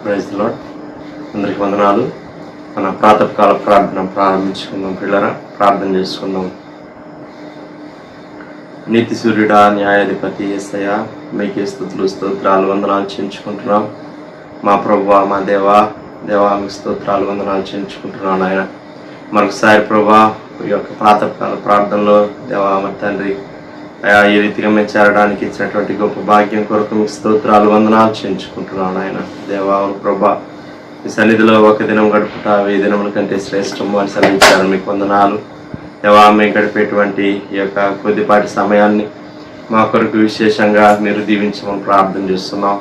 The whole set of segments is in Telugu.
Praise the lord. అందరికి వందనాలు. మన ప్రాతకాల ప్రార్థన ప్రారంభించుకుందాం. పిల్లరా, ప్రార్థన చేసుకుందాం. నీతి సూర్యుడా, న్యాయాధిపతి యేసయ్య, మీకే స్తుతులు స్తోత్రాలు వందనాలు చెల్లించుకుంటున్నాం. మా ప్రభువా, మా దేవా మీకు స్తోత్రాలు వందనాలు చెల్లించుకుంటున్నాను. ఆయన మరొకసారి ప్రభువా, ఈ యొక్క ప్రాతకాల ప్రార్థనలో దేవా మా తండ్రి ఈ రీతిగా మేము చేరడానికి ఇచ్చినటువంటి గొప్ప భాగ్యం కొరకు మీకు స్తోత్రాలు వందనాలు చెల్లించుకుంటున్నాను. ఆయన దేవా ప్రభా, మీ సన్నిధిలో ఒక దినం గడుపుట 1000 దినముల కంటే శ్రేష్టము అని సెలవించారు. మీకు వందనాలు దేవా. మేము గడిపేటువంటి ఈ యొక్క కొద్దిపాటి సమయాన్ని మా కొరకు విశేషంగా మీరు దీవించమని ప్రార్థన చేస్తున్నాం.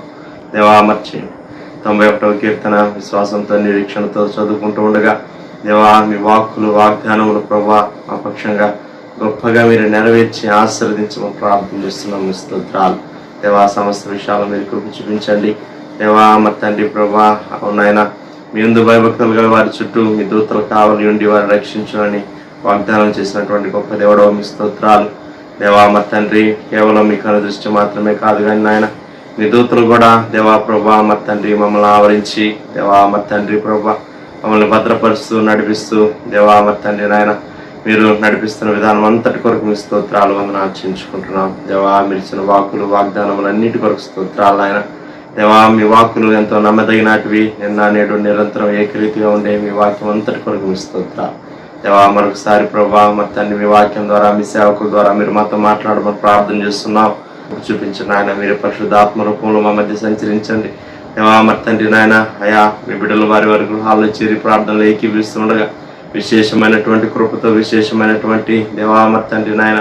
దేవా మర్చి 91వ కీర్తన విశ్వాసంతో నిరీక్షణతో చదువుకుంటూ ఉండగా దేవా మీ వాక్కులు వాగ్దానములు ప్రభా మా పక్షంగా గొప్పగా మీరు నెరవేర్చి ఆశీర్వదించమని ప్రార్థన చేస్తున్నాం. మీ స్తోత్రాలు దేవా. సమస్త విషయాలు మీరు కృప చూపించండి దేవా. మా తండ్రి ప్రభా, అవునాయన మీ యందు భయభక్తులు గల వారి చుట్టూ మీ దూతలు కావలి ఉండి వారిని రక్షించమని వాగ్దానం చేసినటువంటి గొప్ప దేవుడవ మీ స్తోత్రాలు దేవా. మా తండ్రి కేవలం మీ కను దృష్టి మాత్రమే కాదు కానీ నాయన మీ దూతలు కూడా దేవా ప్రభా మా తండ్రి మమ్మల్ని ఆవరించి దేవా మా తండ్రి ప్రభా మమ్మల్ని భద్రపరుస్తూ నడిపిస్తూ దేవా మా తండ్రి నాయన మీరు నడిపిస్తున్న విధానం అంతటి కొరకు మీ స్తోత్రాలు వందనాలు చెల్లించుకుంటున్నాం. దేవా మీరు ఇచ్చిన వాక్కులు వాగ్దానములు అన్నిటి కొరకు స్తోత్రాలు ఆయన దేవా. మీ వాక్కులు ఎంతో నమ్మదగినటివి, నిన్న నేడు నిరంతరం ఏకరీతిగా ఉండే మీ వాక్యం అంతటి కొరకు మీ స్తోత్రాలు దేవా. మరొకసారి ప్రభా మా తండ్రి మీ వాక్యం ద్వారా మీ సేవకుల ద్వారా మీరు మాతో మాట్లాడమని ప్రార్థన చేస్తున్నాం. చూపించిన ఆయన మీరు పరిశుద్ధాత్మ రూపంలో మా మధ్య సంచరించండి దేవా. మరి తండ్రి నాయన అయా మీ బిడ్డలు వారి వారి గృహాల్లో చేరి ప్రార్థనలు ఏకీపిస్తుండగా విశేషమైనటువంటి కృపతో విశేషమైనటువంటి దేవా మరి తండ్రి నాయన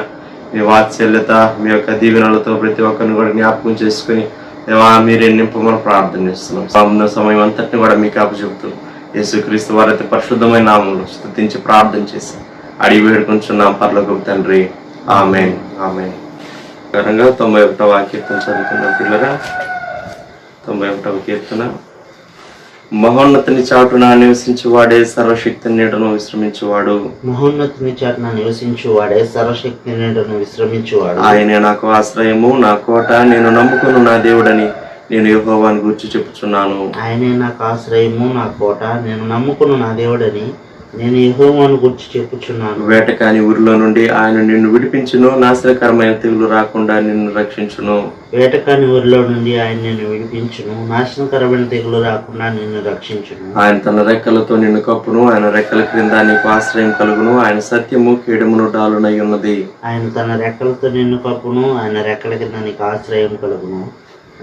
మీ వాత్సల్యత మీ యొక్క దీవెనలతో ప్రతి ఒక్కరిని కూడా జ్ఞాపకం చేసుకుని దేవా మీరే నింపమని ప్రార్థన చేస్తున్నాం. సమయం అంతటిని కూడా మీకు అప్పచెబుతూ యేసుక్రీస్తు వారైతే పరిశుద్ధమైన నామములో స్తుతించి ప్రార్థన చేసి అడిగి వేడుకుంటున్నాం పరలోకపు తండ్రి. ఆమేన్ ఆమేన్. 91వ కీర్తన చదువుకున్నాం పిల్లరా. 91వ కీర్తన. మహోన్నతుని చాటున నివసించువాడే సర్వశక్తి నీడను విశ్రమించువాడు. మహోన్నతుని చాటున నివసించువాడే సర్వశక్తి నీడను విశ్రమించువాడు. ఆయనే నాకు ఆశ్రయము, నా కోట, నేను నమ్ముకున్న నా దేవుడని నేను యెహోవాను గూర్చి చెప్పుచున్నాను. ఆయనే నాకు ఆశ్రయము, నా కోట, నేను నమ్ముకున్న నా దేవుడని నేను యెహోవాను గూర్చి చెప్పుచున్నాను. వేటకాని ఊరిలో నుండి ఆయన నిన్ను విడిపించును, నాశనకరమైన తెగులు రాకుండా నిన్ను రక్షించును. వేటకాని ఊరిలో నుండి ఆయన నిన్ను విడిపించును, నాశనకరమైన తెగులు రాకుండా నిన్ను రక్షించును. ఆయన తన రెక్కలతో నిన్ను కప్పును, ఆయన రెక్కల క్రింద నీకు ఆశ్రయం కలుగును. ఆయన సత్యము కేడమును డాలునై ఉన్నది. ఆయన తన రెక్కలతో నిన్ను కప్పును, ఆయన రెక్కల కింద నీకు ఆశ్రయం కలుగును.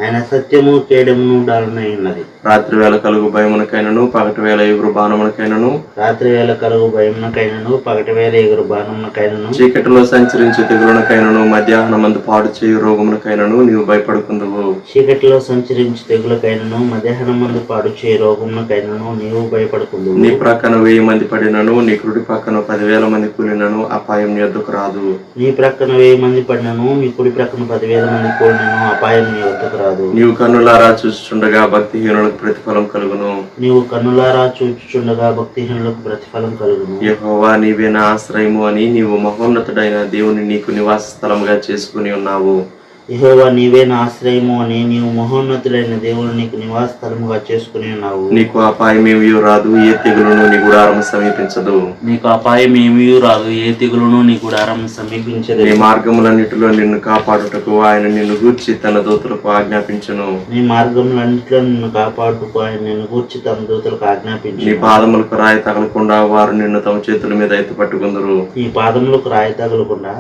ఆయన సత్యము కేడమును డాలునై ఉన్నది. రాత్రి వేళ కలుగు భయమునకైనను, పగటి వేళ ఎగురు బాణమునకైనను, రాత్రి వేళ కలుగు భయమునకైనను, పగటి వేళ ఎగురు బాణమునకైనను, చీకటిలో సంచరించే తెగులునకైనను, మధ్యాహ్నమందు పాడు చేయు రోగమునకైనను నీవు భయపడుకుందువు. చీకటిలో సంచరించి తెగులకైనను, మధ్యాహ్నమందు పాడు చేయ రోగమునకైనను నీవు భయపడుకుందువు. నీ ప్రక్కన 1000 మంది పడినను, నీ కుడి పక్కన 10,000 మంది కూలినను అపాయం నీ వద్దకు రాదు. నీ ప్రక్కన 1000 మంది పడినను, నీ కుడి ప్రక్కన 10,000 మంది కూలినను అపాయం నీ వద్దకు రాదు. నీవు కన్నులారా చూస్తుండగా భక్తిహీనులకు ప్రతిఫలం కలుగును. నీవు కన్నులారా చూచుచుండగా భక్తిహీనులకు ప్రతిఫలం కలుగును. యెహోవా నీవే నా ఆశ్రయము అని నీవు మహోన్నతుడైన దేవుని నీకు నివాస స్థలముగా చేసుకుని ఉన్నావు. యెహోవా నీవే నా ఆశ్రయము అని నీవు మహోన్నతుడైన దేవుని నీకు నివాస స్థలముగా చేసుకుని ఉన్నావు. నీకు అపాయం ఏమీ రాదు, ఏ తెగులును నీ గుడారం సమీపించదు. నీకు అపాయం ఏమీ రాదు, ఏ తెగులును నీ గుడారం సమీపించదు. నీ మార్గములన్నిటిలో నిన్ను కాపాడుటకు ఆయన నిన్ను గూర్చి తన దూతలకు ఆజ్ఞాపించును. నీ మార్గములన్నిటిలో నిన్ను కాపాడుటకు ఆయన నిన్ను గూర్చి తన దూతలకు ఆజ్ఞాపించును. నీ పాదములకు రాయి తగలకుండా వారు నిన్ను తమ చేతుల మీద ఎత్తి పట్టుకుందరు. నీ పాదములకు రాయి తగలకుండా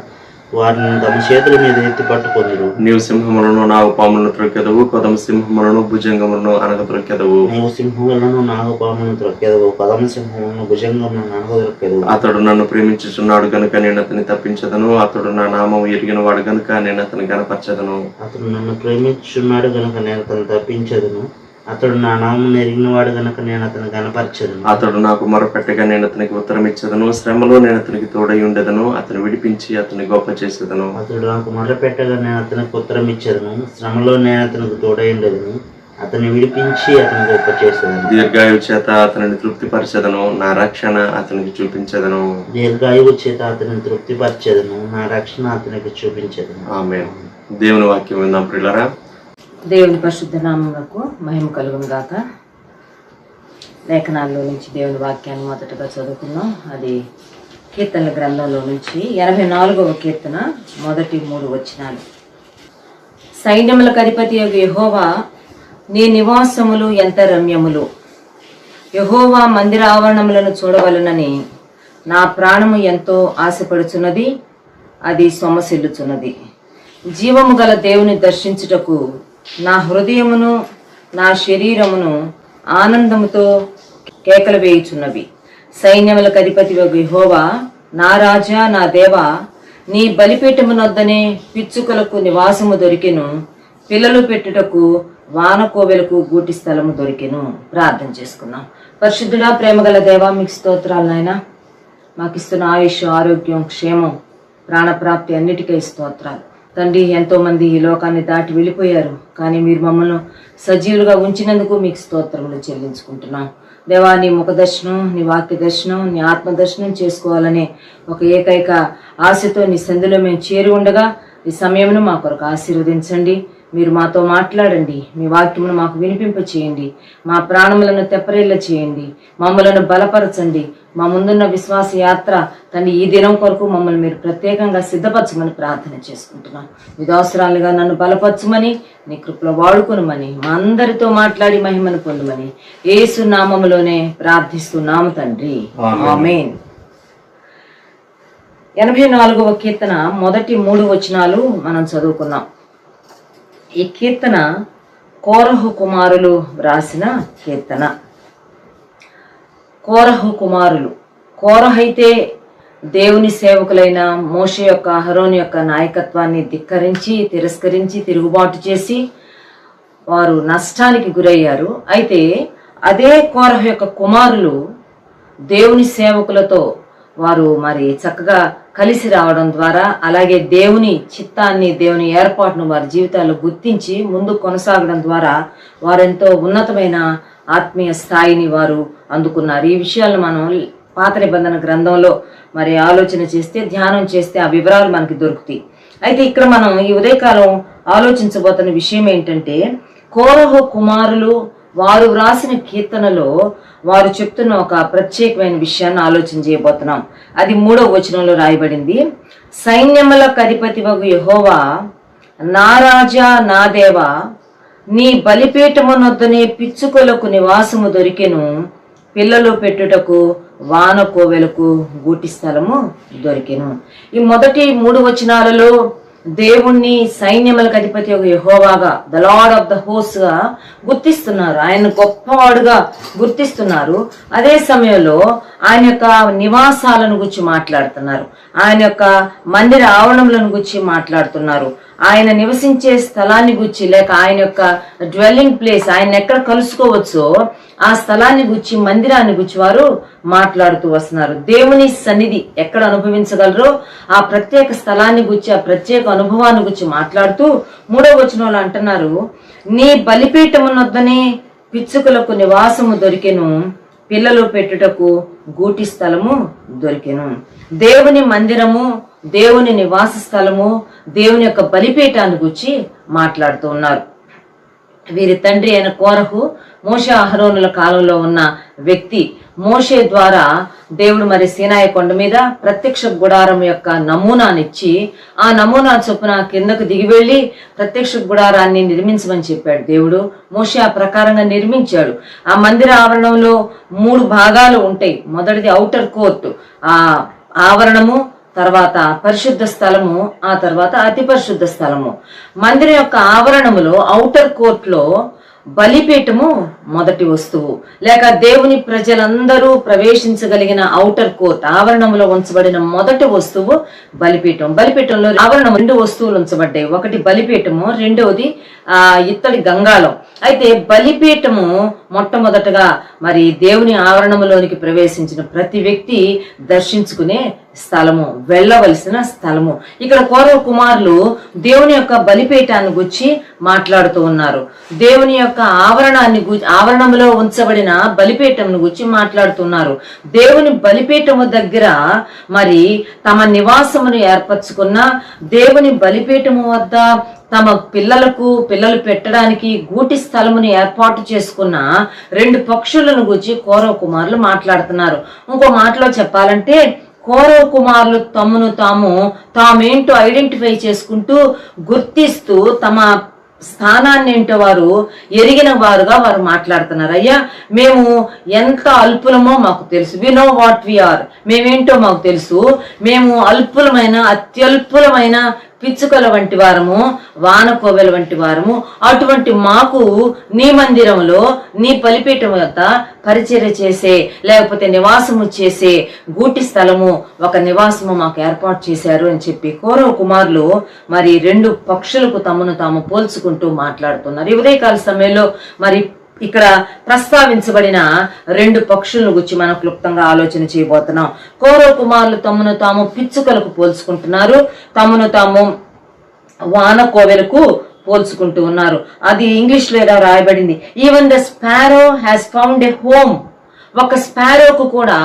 వారిని తమ చేతుల మీద ఎత్తి పట్టుకొందురు. నీవు సింహములను నాగుపాములను త్రొక్కెదవు, కొదమ సింహములను భుజంగములను అనగ త్రొక్కెదవు. నీవు సింహములను నాగుపాములను త్రొక్కెదవు, కొదమ సింహములను భుజంగములను అనగ త్రొక్కెదవు. అతడు నన్ను ప్రేమించుచున్నాడు గనుక నేను అతని తప్పించదను, అతడు నా నామం ఎరిగిన వాడు గనుక నేను అతని గణపరచదను. అతడు నన్ను ప్రేమించుచున్నాడు గనుక నేను అతను తప్పించదును, అతడు నా నామం ఎరిగిన వాడు గనుక నేను అతను గణపరచదును. అతడు నాకు మొరపెట్టగా నేను అతనికి ఉత్తరం ఇచ్చదను, శ్రమలో నేను అతనికి తోడై ఉండేదను, అతను విడిపించి అతని గొప్ప చేసేదను. అతడు నాకు మొరపెట్టగా నేను అతనికి ఉత్తరం ఇచ్చేదను, శ్రమలో నేను అతనికి తోడై ఉండేదను, అతన్ని విడిపించి అతని గొప్ప చేసేదను. దీర్ఘాయువు చేత అతనిని తృప్తిపరచదను, నా రక్షణ అతనికి చూపించదను. దీర్ఘాయువు చేత అతనిని తృప్తిపరచెదను, నా రక్షణ అతనికి చూపించెదను. ఆమేన్. దేవుని వాక్యం విందాం ప్రియులారా. దేవుని పరిశుద్ధ నామమునకు మహిమ కలుగును గాక. లేఖనాల్లో నుంచి దేవుని వాక్యాన్ని మొదటగా చదువుకున్నాం. అది కీర్తనల గ్రంథంలో నుంచి 84వ కీర్తన మొదటి 3 వచనాలు. సైన్యములకు అధిపతి యెహోవా, నీ నివాసములు ఎంత రమ్యములు! యెహోవా మందిర ఆవరణములను చూడవలనని నా ప్రాణము ఎంతో ఆశపడుచున్నది, అది సొమ్మసిల్లుచున్నది. జీవము గల దేవుని దర్శించుటకు నా హృదయమును నా శరీరమును ఆనందముతో కేకలు వేయుచున్నవి. సైన్యములకు అధిపతి యెహోవా, నా రాజా, నా దేవా, నీ బలిపీఠమునొద్దనే పిచ్చుకలకు నివాసము దొరికెను, పిల్లలు పెట్టుటకు వానకోవెలకు గూటి స్థలము దొరికెను. ప్రార్థన చేసుకున్నాం. పరిశుద్ధుడా, ప్రేమగల దేవా, మీకు స్తోత్రాలు నాయన. మాకు ఇస్తున్న ఆయుష్, ఆరోగ్యం, క్షేమం, ప్రాణప్రాప్తి అన్నిటికీ స్తోత్రాలు తండ్రి. ఎంతో మంది ఈ లోకాన్ని దాటి వెళ్ళిపోయారు, కానీ మీరు మమ్మల్ని సజీవులుగా ఉంచినందుకు మీకు స్తోత్రములు చెల్లించుకుంటున్నాం. దేవా, నీ ముఖ దర్శనం, నీ వాక్య దర్శనం, నీ ఆత్మ దర్శనం చేసుకోవాలనే ఒక ఏకైక ఆశతో నీ సంధిలో మేము చేరి ఉండగా ఈ సమయమును మా కొరకు ఆశీర్వదించండి. మీరు మాతో మాట్లాడండి, మీ వాక్యమును మాకు వినిపింప చేయండి, మా ప్రాణములను తెప్పరిల్ల చేయండి, మమ్మలను బలపరచండి. మా ముందున్న విశ్వాస యాత్ర తండ్రి ఈ దినం కొరకు మమ్మల్ని మీరు ప్రత్యేకంగా సిద్ధపరచమని ప్రార్థన చేసుకుంటున్నాం. విధావసరాలుగా నన్ను బలపరచమని, నీ కృపలో వాడుకొనమని, మా అందరితో మాట్లాడి మహిమను పొందమని యేసు నామములోనే ప్రార్థిస్తున్నాము తండ్రి, ఆమేన్. 84వ కీర్తన మొదటి 3 వచనాలు మనం చదువుకున్నాం. ఈ కీర్తన కోరహు కుమారులు వ్రాసిన కీర్తన. కోరహు కుమారులు, కోరహైతే దేవుని సేవకులైన మోషే యొక్క, అహరోను యొక్క నాయకత్వాన్ని ధిక్కరించి, తిరస్కరించి, తిరుగుబాటు చేసి వారు నష్టానికి గురయ్యారు. అయితే అదే కోరహు యొక్క కుమారులు దేవుని సేవకులతో వారు మరి చక్కగా కలిసి రావడం ద్వారా, అలాగే దేవుని చిత్తాన్ని, దేవుని ఏర్పాటును వారి జీవితాల్లో గుర్తించి ముందు కొనసాగడం ద్వారా వారెంతో ఉన్నతమైన ఆత్మీయ స్థాయిని వారు అందుకున్నారు. ఈ విషయాలను మనం పాత నిబంధన గ్రంథంలో మరి ఆలోచన చేస్తే, ధ్యానం చేస్తే ఆ వివరాలు మనకి దొరుకుతాయి. అయితే ఇక్కడ మనం ఈ ఉదయకాలం ఆలోచించబోతున్న విషయం ఏంటంటే, కోరహు కుమారులు వారు వ్రాసిన కీర్తనలో వారు చెప్తున్న ఒక ప్రత్యేకమైన విషయాన్ని ఆలోచన చేయబోతున్నాం. అది 3వ వచనంలో రాయబడింది. సైన్యములకు అధిపతివగు యెహోవా, నా రాజా, నా దేవా, నీ బలిపీఠమునొద్దనే పిచ్చుకలకు నివాసము దొరికెను, పిల్లలు పెట్టుటకు వానకోవెలకు గూటి స్థలము దొరికెను. ఈ మొదటి 3 వచనాలలో దేవుణ్ణి సైన్యములకు అధిపతి యెహోవాగా, the Lord of the host గా గుర్తిస్తున్నారు. ఆయన గొప్పవాడుగా గుర్తిస్తున్నారు. అదే సమయంలో ఆయన యొక్క నివాసాలను గురించి మాట్లాడుతున్నారు, ఆయన యొక్క మందిర ఆవరణములను గురించి మాట్లాడుతున్నారు, ఆయన నివసించే స్థలాన్ని గురించి, లేక ఆయన యొక్క డ్వెల్లింగ్ ప్లేస్, ఆయన ఎక్కడ కలుసుకోవచ్చో ఆ స్థలాన్ని గురించి, మందిరాన్ని గురించి వారు మాట్లాడుతూ వస్తున్నారు. దేవుని సన్నిధి ఎక్కడ అనుభవించగలరో ఆ ప్రత్యేక స్థలాన్ని గురించి, ఆ ప్రత్యేక అనుభవాన్ని గురించి మాట్లాడుతూ 3వ వచనంలో అంటున్నారు, నీ బలిపీఠమునొద్దనే పిచ్చుకలకు నివాసము దొరికెను, పిల్లలు పెట్టుటకు గూటి స్థలము దొరికెను. దేవుని మందిరము, దేవుని నివాస స్థలము, దేవుని యొక్క బలిపీఠాన్ని గురించి మాట్లాడుతూ ఉన్నారు. వీరి తండ్రి అయిన కోరహు మోషే అహరోనుల కాలంలో ఉన్న వ్యక్తి. మోషే ద్వారా దేవుడు మరి సీనాయి కొండ మీద ప్రత్యక్ష గుడారం యొక్క నమూనానిచ్చి, ఆ నమూనా చొప్పున కిందకు దిగి వెళ్ళి ప్రత్యక్ష గుడారాన్ని నిర్మించమని చెప్పాడు దేవుడు. మోషే ఆ ప్రకారంగా నిర్మించాడు. ఆ మందిర ఆవరణంలో 3 భాగాలు ఉంటాయి. మొదటిది ఔటర్ కోర్టు, ఆ ఆవరణము, తర్వాత పరిశుద్ధ స్థలము, ఆ తర్వాత అతి పరిశుద్ధ స్థలము. మందిరం యొక్క ఆవరణములో ఔటర్ కోర్టులో బలిపీఠము మొదటి వస్తువు, లేక దేవుని ప్రజలందరూ ప్రవేశించగలిగిన ఔటర్ కోర్ట్ ఆవరణంలో ఉంచబడిన మొదటి వస్తువు బలిపీఠం. బలిపీఠంలో ఆవరణం 2 వస్తువులు ఉంచబడ్డాయి. ఒకటి బలిపీఠము, రెండవది ఇత్తడి గంగాళం. అయితే బలిపీఠము మొట్టమొదటగా మరి దేవుని ఆవరణములోనికి ప్రవేశించిన ప్రతి వ్యక్తి దర్శించుకునే స్థలము, వెళ్ళవలసిన స్థలము. ఇక్కడ కోరహు కుమారులు దేవుని యొక్క బలిపీఠాన్ని గురించి మాట్లాడుతూ ఉన్నారు. దేవుని యొక్క ఆవరణంలో ఉంచబడిన బలిపీఠం గురించి మాట్లాడుతున్నారు. దేవుని బలిపీఠము దగ్గర మరి తమ నివాసమును ఏర్పరచుకున్న, దేవుని బలిపీఠము వద్ద తమ పిల్లలు పెట్టడానికి గూటి స్థలమును ఏర్పాటు చేసుకున్న 2 పక్షులను గురించి కౌరవ కుమారులు మాట్లాడుతున్నారు. ఇంకో మాటలో చెప్పాలంటే కౌరవ కుమారులు తామేంటో ఐడెంటిఫై చేసుకుంటూ గుర్తిస్తూ తమ స్థానాన్ని ఏంటో వారు ఎరిగిన వారుగా వారు మాట్లాడుతున్నారు. అయ్యా, మేము ఎంత అల్పులమో మాకు తెలుసు. We know what we are. మేమేంటో మాకు తెలుసు. మేము అల్పులమైన, అత్యల్పులమైన పిచ్చుకల వంటి వారము, వానకోవెల వంటి వారము. అటువంటి మాకు నీ మందిరంలో, నీ బలిపీఠం వద్ద పరిచర్య చేసే, లేకపోతే నివాసము చేసే గూటి స్థలము, ఒక నివాసము మాకు ఏర్పాటు చేశారు అని చెప్పి కౌరవ కుమారులు మరి 2 పక్షులకు తమను తాము పోల్చుకుంటూ మాట్లాడుతున్నారు. ఈ ఉదయకాల సమయంలో మరి ఇక్కడ ప్రస్తావించబడిన 2 పక్షులను గురించి మనం క్లుప్తంగా ఆలోచన చేయబోతున్నాం. కౌరవ కుమారులు తమను తాము పిచ్చుకలకు పోల్చుకుంటున్నారు, తమను తాము వానకోవెలకు పోల్చుకుంటూ ఉన్నారు. అది ఇంగ్లీష్ లో ఇలా రాయబడింది, even the sparrow has found a home. ఒక స్పారోకు కూడా,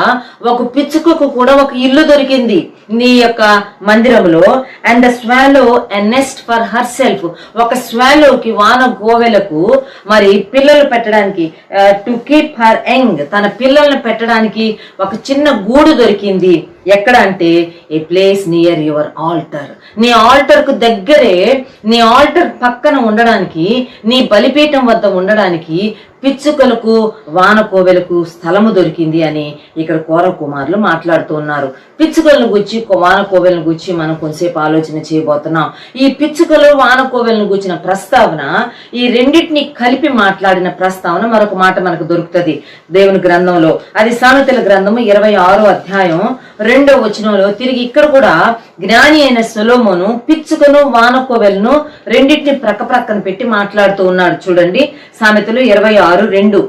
ఒక పిచ్చుకకు కూడా ఒక ఇల్లు దొరికింది నీ యొక్క మందిరంలో. And the swallow a nest for herself. ఒక స్వాలోకి, వానకోవెలకు మరి పిల్లలు పెట్టడానికి, టు కీప్ హర్ యంగ్, తన పిల్లల్ని పెట్టడానికి ఒక చిన్న గూడు దొరికింది. ఎక్కడ అంటే ఏ ప్లేస్ నియర్ యువర్ ఆల్టర్. నీ ఆల్టర్ కు దగ్గరే, నీ ఆల్టర్ పక్కన ఉండడానికి, నీ బలిపీఠం వద్ద ఉండడానికి పిచ్చుకలకు, వానకోవెలకు స్థలము దొరికింది అని ఇక్కడ కౌరవ కుమారులు మాట్లాడుతూ ఉన్నారు. పిచ్చుకలను గురించి, వానకోవెలను గురించి మనం కొంతసేపు ఆలోచన చేయబోతున్నాం. ఈ పిచ్చుకలు, వానకోవెలను గురించిన ప్రస్తావన, ఈ రెండింటిని కలిపి మాట్లాడిన ప్రస్తావన మరొక మాట మనకు దొరుకుతుంది దేవుని గ్రంథంలో. అది సామెతల గ్రంథము 26వ అధ్యాయం 2వ వచనంలో తిరిగి ఇక్కడ కూడా జ్ఞాని అయిన సొలొమోను పిచ్చుకను, వానకోవెలను రెండింటిని ప్రక్కన పెట్టి మాట్లాడుతూ ఉన్నాడు. చూడండి, సామెతలు 26:2.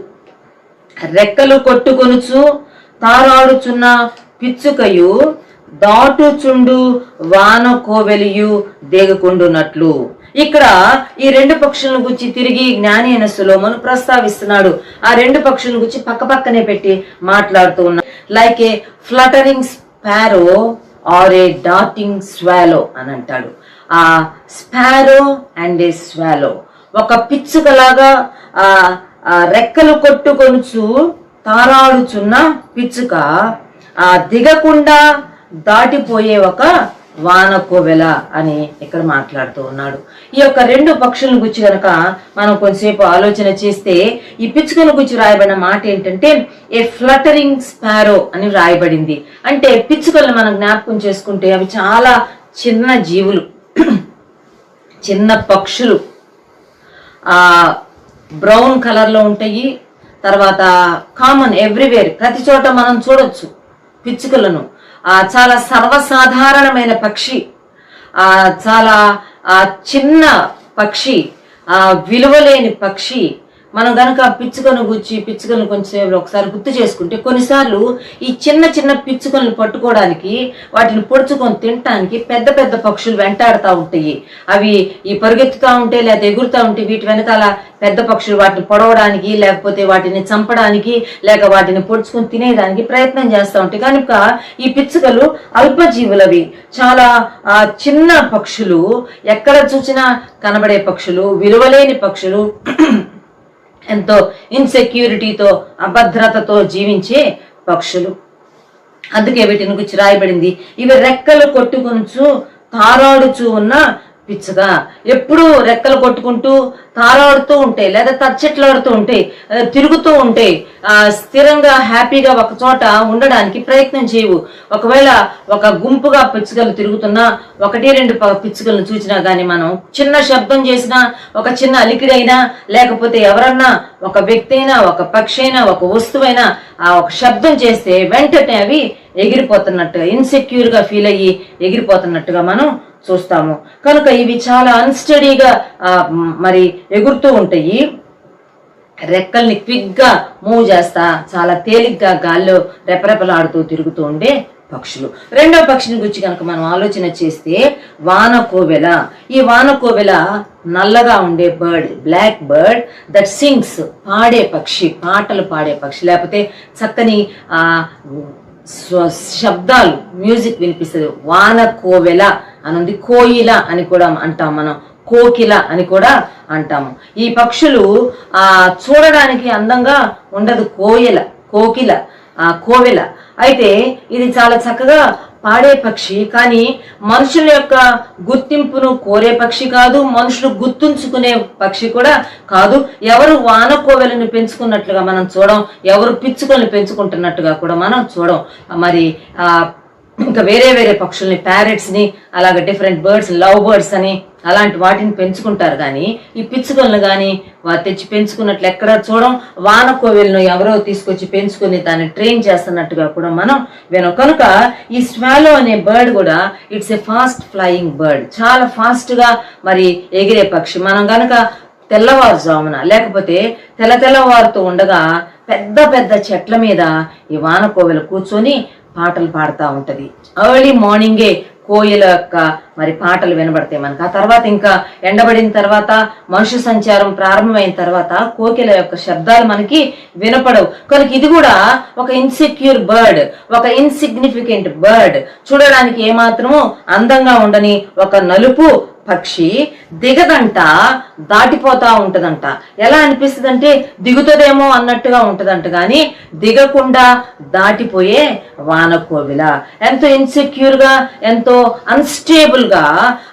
రెక్కలు కొట్టుకొనుచు తారాడుచున్న పిచ్చుకయు, దాటుచుండు వానకోవెలియు దేగకుండునట్లు. ఇక్కడ ఈ 2 పక్షులను గురించి తిరిగి జ్ఞాని అయిన సొలొమోను ప్రస్తావిస్తున్నాడు. ఆ 2 పక్షులను గురించి పక్కనే పెట్టి మాట్లాడుతూ ఉన్నాడు. Like a fluttering sparrow or a darting swallow అని అంటాడు. ఆ స్పారో అండ్ ఏ స్వాలో, ఒక పిచ్చుకలాగా రెక్కలు కొట్టుకొనుచు తారాడుచున్న పిచ్చుక, దిగకుండా దాటిపోయే ఒక వానకోవెల అని ఇక్కడ మాట్లాడుతూ ఉన్నాడు. ఈ యొక్క 2 పక్షులను గురించి కనుక మనం కొంతసేపు ఆలోచన చేస్తే, ఈ పిచ్చుకల గురించి రాయబడిన మాట ఏంటంటే ఏ ఫ్లటరింగ్ స్పారో అని రాయబడింది. అంటే పిచ్చుకలను మనం జ్ఞాపకం చేసుకుంటే అవి చాలా చిన్న జీవులు, చిన్న పక్షులు. బ్రౌన్ కలర్ లో ఉంటాయి. తర్వాత కామన్ ఎవ్రీవేర్, ప్రతి చోట మనం చూడొచ్చు పిచ్చుకలను. చాలా సర్వసాధారణమైన పక్షి, చాలా చిన్న పక్షి, విలువలేని పక్షి. మనం గనక పిచ్చుకలను కొంచెం ఒకసారి గుర్తు చేసుకుంటే, కొన్నిసార్లు ఈ చిన్న పిచ్చుకలను పట్టుకోవడానికి, వాటిని పొడుచుకొని తినటానికి పెద్ద పక్షులు వెంటాడుతూ ఉంటాయి. అవి ఈ పరుగెత్తుతూ ఉంటే లేదా ఎగురుతూ ఉంటే వీటి వెనకాల పెద్ద పక్షులు వాటిని పొడవడానికి, లేకపోతే వాటిని చంపడానికి, లేక వాటిని పొడుచుకొని తినేదానికి ప్రయత్నం చేస్తూ ఉంటాయి. కనుక ఈ పిచ్చుకలు అల్పజీవులవి, చాలా చిన్న పక్షులు, ఎక్కడ చూసినా కనబడే పక్షులు, విలువలేని పక్షులు, ఎంతో ఇన్సెక్యూరిటీతో, అభద్రతతో జీవించే పక్షులు. అందుకే వీటిని గురించి రాయబడింది, ఇవి రెక్కలు కొట్టుకొనుచు తారాడుచూ ఉన్న పిచ్చుక. ఎప్పుడూ రెక్కలు కొట్టుకుంటూ తారాడుతూ ఉంటాయి, లేదా తచ్చెట్లాడుతూ ఉంటాయి, తిరుగుతూ ఉంటాయి. స్థిరంగా హ్యాపీగా ఒక చోట ఉండడానికి ప్రయత్నం చేయవు. ఒకవేళ ఒక గుంపుగా పిచ్చుకలు తిరుగుతున్నా, 1-2 పిచ్చుకలను చూసినా కానీ మనం చిన్న శబ్దం చేసినా, ఒక చిన్న అలికిడైనా, లేకపోతే ఎవరన్నా, ఒక వ్యక్తి అయినా, ఒక పక్షి అయినా, ఒక వస్తువైనా ఒక శబ్దం చేస్తే వెంటనే అవి ఎగిరిపోతున్నట్టుగా, ఇన్సెక్యూర్ గా ఫీల్ అయ్యి ఎగిరిపోతున్నట్టుగా మనం చూస్తాము. కనుక ఇవి చాలా అన్స్టడీగా మరి ఎగురుతూ ఉంటాయి. రెక్కల్ని క్విక్ గా మూవ్ చేస్తా చాలా తేలిగ్గా గాల్లో రెపరెపలాడుతూ తిరుగుతూ ఉండే పక్షులు. 2వ పక్షిని గురించి కనుక మనం ఆలోచన చేస్తే వానకోవెల. ఈ వానకోవెల నల్లగా ఉండే bird, black bird that sings, పాడే పక్షి, పాటలు పాడే పక్షి, లేకపోతే చక్కని శబ్దాలు, మ్యూజిక్ వినిపిస్తుంది. వానకోవెల అనుంది, కోయిల అని కూడా అంటాం మనం. కోకిల అని కూడా అంటాము. ఈ పక్షులు చూడడానికి అందంగా ఉండదు. కోకిల కోవెల అయితే ఇది చాలా చక్కగా పాడే పక్షి, కానీ మనుషుల యొక్క గుర్తింపును కోరే పక్షి కాదు, మనుషులు గుర్తుంచుకునే పక్షి కూడా కాదు. ఎవరు వానకోవెలను పెంచుకున్నట్లుగా మనం చూడం, ఎవరు పిచ్చుకలను పెంచుకుంటున్నట్టుగా కూడా మనం చూడం. మరి ఇంకా వేరే వేరే పక్షుల్ని, ప్యారెట్స్ని, అలాగే డిఫరెంట్ బర్డ్స్, లవ్ బర్డ్స్ అని అలాంటి వాటిని పెంచుకుంటారు. కానీ ఈ పిచ్చుకలను కానీ వారు తెచ్చి పెంచుకున్నట్లు ఎక్కడ చూడం. వానకోవెలను ఎవరో తీసుకొచ్చి పెంచుకుని దాన్ని ట్రైన్ చేస్తున్నట్టుగా కూడా మనం వినం. కనుక ఈ స్వాలో అనే బర్డ్ కూడా it's a fast flying bird, చాలా ఫాస్ట్గా మరి ఎగిరే పక్షి. మనం కనుక తెల్లవారుజామున లేకపోతే తెల్లవారుతూ ఉండగా పెద్ద పెద్ద చెట్ల మీద ఈ వానకోవెల కూర్చొని పాటలు పాడుతూ ఉంటది. ఎర్లీ మార్నింగే కోయిల యొక్క మరి పాటలు వినబడతాయి మనకు. ఆ తర్వాత ఇంకా ఎండబడిన తర్వాత, మనుష్య సంచారం ప్రారంభమైన తర్వాత కోకిల యొక్క శబ్దాలు మనకి వినపడవు. కనుక ఇది కూడా ఒక ఇన్సెక్యూర్ బర్డ్, ఒక ఇన్సిగ్నిఫికెంట్ బర్డ్, చూడడానికి ఏమాత్రము అందంగా ఉండని ఒక నలుపు పక్షి దిగదంట, దాటిపోతా ఉంటదంట. ఎలా అనిపిస్తుంది అంటే దిగుతుందేమో అన్నట్టుగా ఉంటదంట, కానీ దిగకుండా దాటిపోయే వానకోవిల. ఎంతో ఇన్సెక్యూర్ గా, ఎంతో అన్స్టేబుల్ గా,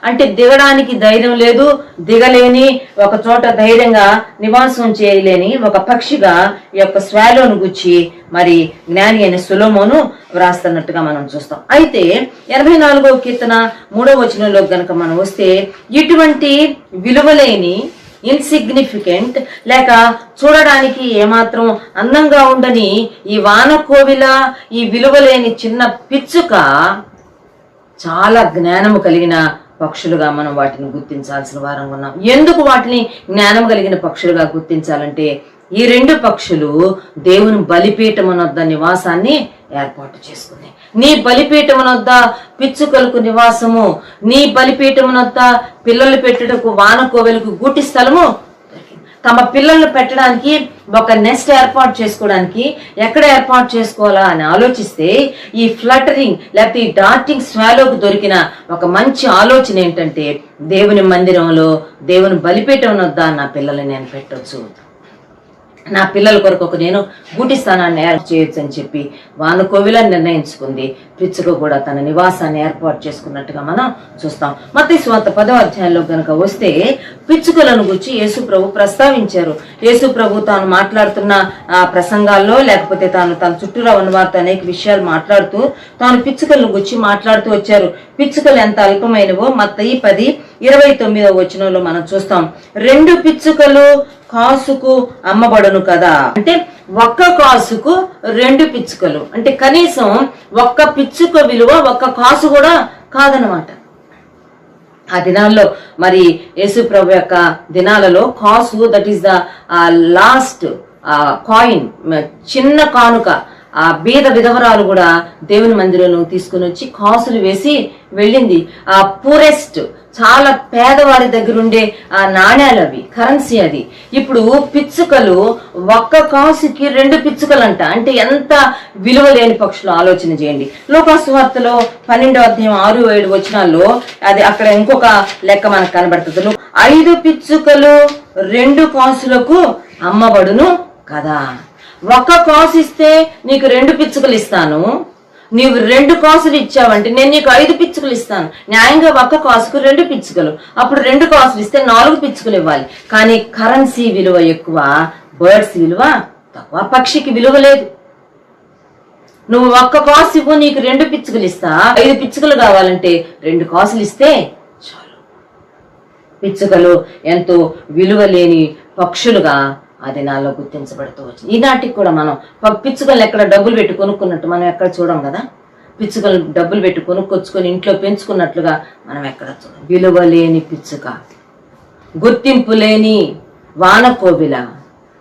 అంటే దిగడానికి ధైర్యం లేదు, దిగలేని, ఒక చోట ధైర్యంగా నివాసం చేయలేని ఒక పక్షిగా ఈ యొక్క స్వాలోను గుచ్చి మరి జ్ఞాని అయిన సొలొమోను వ్రాస్తున్నట్టుగా మనం చూస్తాం. అయితే 84వ కీర్తన 3వ వచనంలో గనక మనం వస్తే, ఇటువంటి విలువలేని, ఇన్సిగ్నిఫికెంట్ లేక చూడడానికి ఏమాత్రం అందంగా ఉండని ఈ వానకోవిల, ఈ విలువలేని చిన్న పిచ్చుక చాలా జ్ఞానము కలిగిన పక్షులుగా మనం వాటిని గుర్తించాల్సిన వారంగా ఉన్నాం. ఎందుకు వాటిని జ్ఞానం కలిగిన పక్షులుగా గుర్తించాలంటే, ఈ రెండు పక్షులు దేవుని బలిపీఠమునొద్ద నివాసాన్ని ఏర్పాటు చేసుకున్నాయి. నీ బలిపీఠమునొద్ద పిచ్చుకలకు నివాసము, నీ బలిపీఠమునొద్ద పిల్లలు పెట్టుటకు వానకోవెలకు గూటి స్థలము, తమ పిల్లలను పెట్టడానికి ఒక నెస్ట్ ఏర్పాటు చేసుకోవడానికి ఎక్కడ ఏర్పాటు చేసుకోవాలా అని ఆలోచిస్తే, ఈ ఫ్లటరింగ్ లేకపోతే ఈ డార్టింగ్ స్వాలోకి దొరికిన ఒక మంచి ఆలోచన ఏంటంటే, దేవుని మందిరంలో, దేవుని బలిపీఠం వద్ద నా పిల్లల్ని నేను పెట్టొచ్చు, నా పిల్లల కొరకు ఒక నేను గూటి స్థానాన్ని ఏర్పాటు చేయొచ్చు అని చెప్పి వానకోవిలని నిర్ణయించుకుంది. పిచ్చుక కూడా తన నివాసాన్ని ఏర్పాటు చేసుకున్నట్టుగా మనం చూస్తాం. మత్తయి సువార్త 10వ అధ్యాయంలో గనక వస్తే, పిచ్చుకలను గురించి యేసు ప్రభు ప్రస్తావించారు. యేసు ప్రభు తాను మాట్లాడుతున్న ప్రసంగాల్లో, లేకపోతే తన చుట్టూరా ఉన్న వారితో అనేక విషయాలు మాట్లాడుతూ తాను పిచ్చుకలను గురించి మాట్లాడుతూ వచ్చారు. పిచ్చుకలు ఎంత అల్పమైనవో మత్తయి 10:29వ వచనంలో మనం చూస్తాం. 2 పిచ్చుకలు కాసుకు అమ్మబడును కదా, అంటే ఒక్క కాసుకు 2 పిచ్చుకలు, అంటే కనీసం ఒక్క పిచ్చుక విలువ ఒక్క కాసు కూడా కాదనమాట. ఆ దినాల్లో మరి యేసు ప్రభు యొక్క దినాలలో కాసు, that is the last coin, చిన్న కానుక. ఆ బీద విధవరాలు కూడా దేవుని మందిరంలో తీసుకుని వచ్చి కాసులు వేసి వెళ్ళింది. ఆ పూరెస్ట్, చాలా పేదవారి దగ్గర ఉండే ఆ నాణ్యాలు, అవి కరెన్సీ అది. ఇప్పుడు పిచ్చుకలు ఒక్క కాసుకి 2 పిచ్చుకలు అంట, అంటే ఎంత విలువ లేని పక్షులు ఆలోచన చేయండి. లోకాసు వార్తలో 12వ అధ్యాయం 6-7 వచనాల్లో అది అక్కడ ఇంకొక లెక్క మనకు కనబడుతుంది. 5 పిచ్చుకలు 2 కాసులకు అమ్మబడును కదా. ఒక్క కాసు ఇస్తే నీకు 2 పిచ్చుకలు ఇస్తాను, నీవు 2 కాసులు ఇచ్చావంటే నేను నీకు 5 పిచ్చుకలు ఇస్తాను. న్యాయంగా ఒక్క కాసుకు 2 పిచ్చుకలు, అప్పుడు 2 కాసులు ఇస్తే 4 పిచ్చుకలు ఇవ్వాలి. కానీ కరెన్సీ విలువ ఎక్కువ, బర్డ్స్ విలువ తక్కువ, పక్షికి విలువ లేదు. నువ్వు ఒక్క కాసు ఇవ్వు, నీకు 2 పిచ్చుకలు ఇస్తా. 5 పిచ్చుకలు కావాలంటే 2 కాసులు ఇస్తే చాలు. పిచ్చుకలు ఎంతో విలువ లేని పక్షులుగా ఆ దినాల్లో గుర్తించబడుతూ వచ్చింది. ఈనాటికి కూడా మనం పిచ్చుకలు ఎక్కడ డబ్బులు పెట్టి కొనుక్కున్నట్టు మనం ఎక్కడ చూడం కదా. పిచ్చుకలు డబ్బులు పెట్టి కొనుక్కొచ్చుకొని ఇంట్లో పెంచుకున్నట్లుగా మనం ఎక్కడ చూడం. విలువ లేని పిచ్చుక, గుర్తింపు లేని వానకోవిల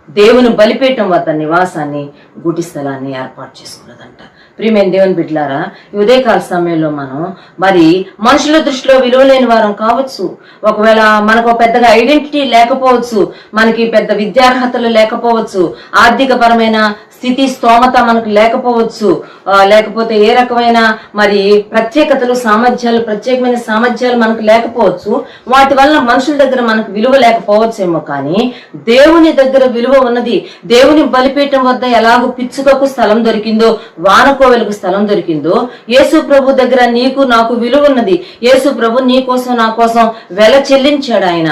దేవుని బలిపీఠం వద్ద నివాసాన్ని, గూటి స్థలాన్ని ఏర్పాటు చేసుకున్నదంట. ప్రియమైన దేవుని బిడ్డలారా, ఈ ఉదయకాల సమయంలో మనం మరి మనుషుల దృష్టిలో విలువ లేని వారం కావచ్చు. ఒకవేళ మనకు పెద్దగా ఐడెంటిటీ లేకపోవచ్చు, మనకి పెద్ద విద్యార్హతలు లేకపోవచ్చు, ఆర్థిక పరమైన స్థితి స్తోమత మనకు లేకపోవచ్చు, లేకపోతే ఏ రకమైన మరి ప్రత్యేకతలు ప్రత్యేకమైన సామర్థ్యాలు మనకు లేకపోవచ్చు. వాటి వల్ల మనుషుల దగ్గర మనకు విలువ లేకపోవచ్చేమో, కానీ దేవుని దగ్గర విలువ ఉన్నది. దేవుని బలిపీఠం వద్ద ఎలాగో పిచ్చుకకు స్థలం దొరికిందో, వానకోవెలకు స్థలం దొరికిందో, యేసు ప్రభు దగ్గర నీకు నాకు విలువ ఉన్నది. యేసు ప్రభు నీ కోసం నా కోసం వెల చెల్లించాడు. ఆయన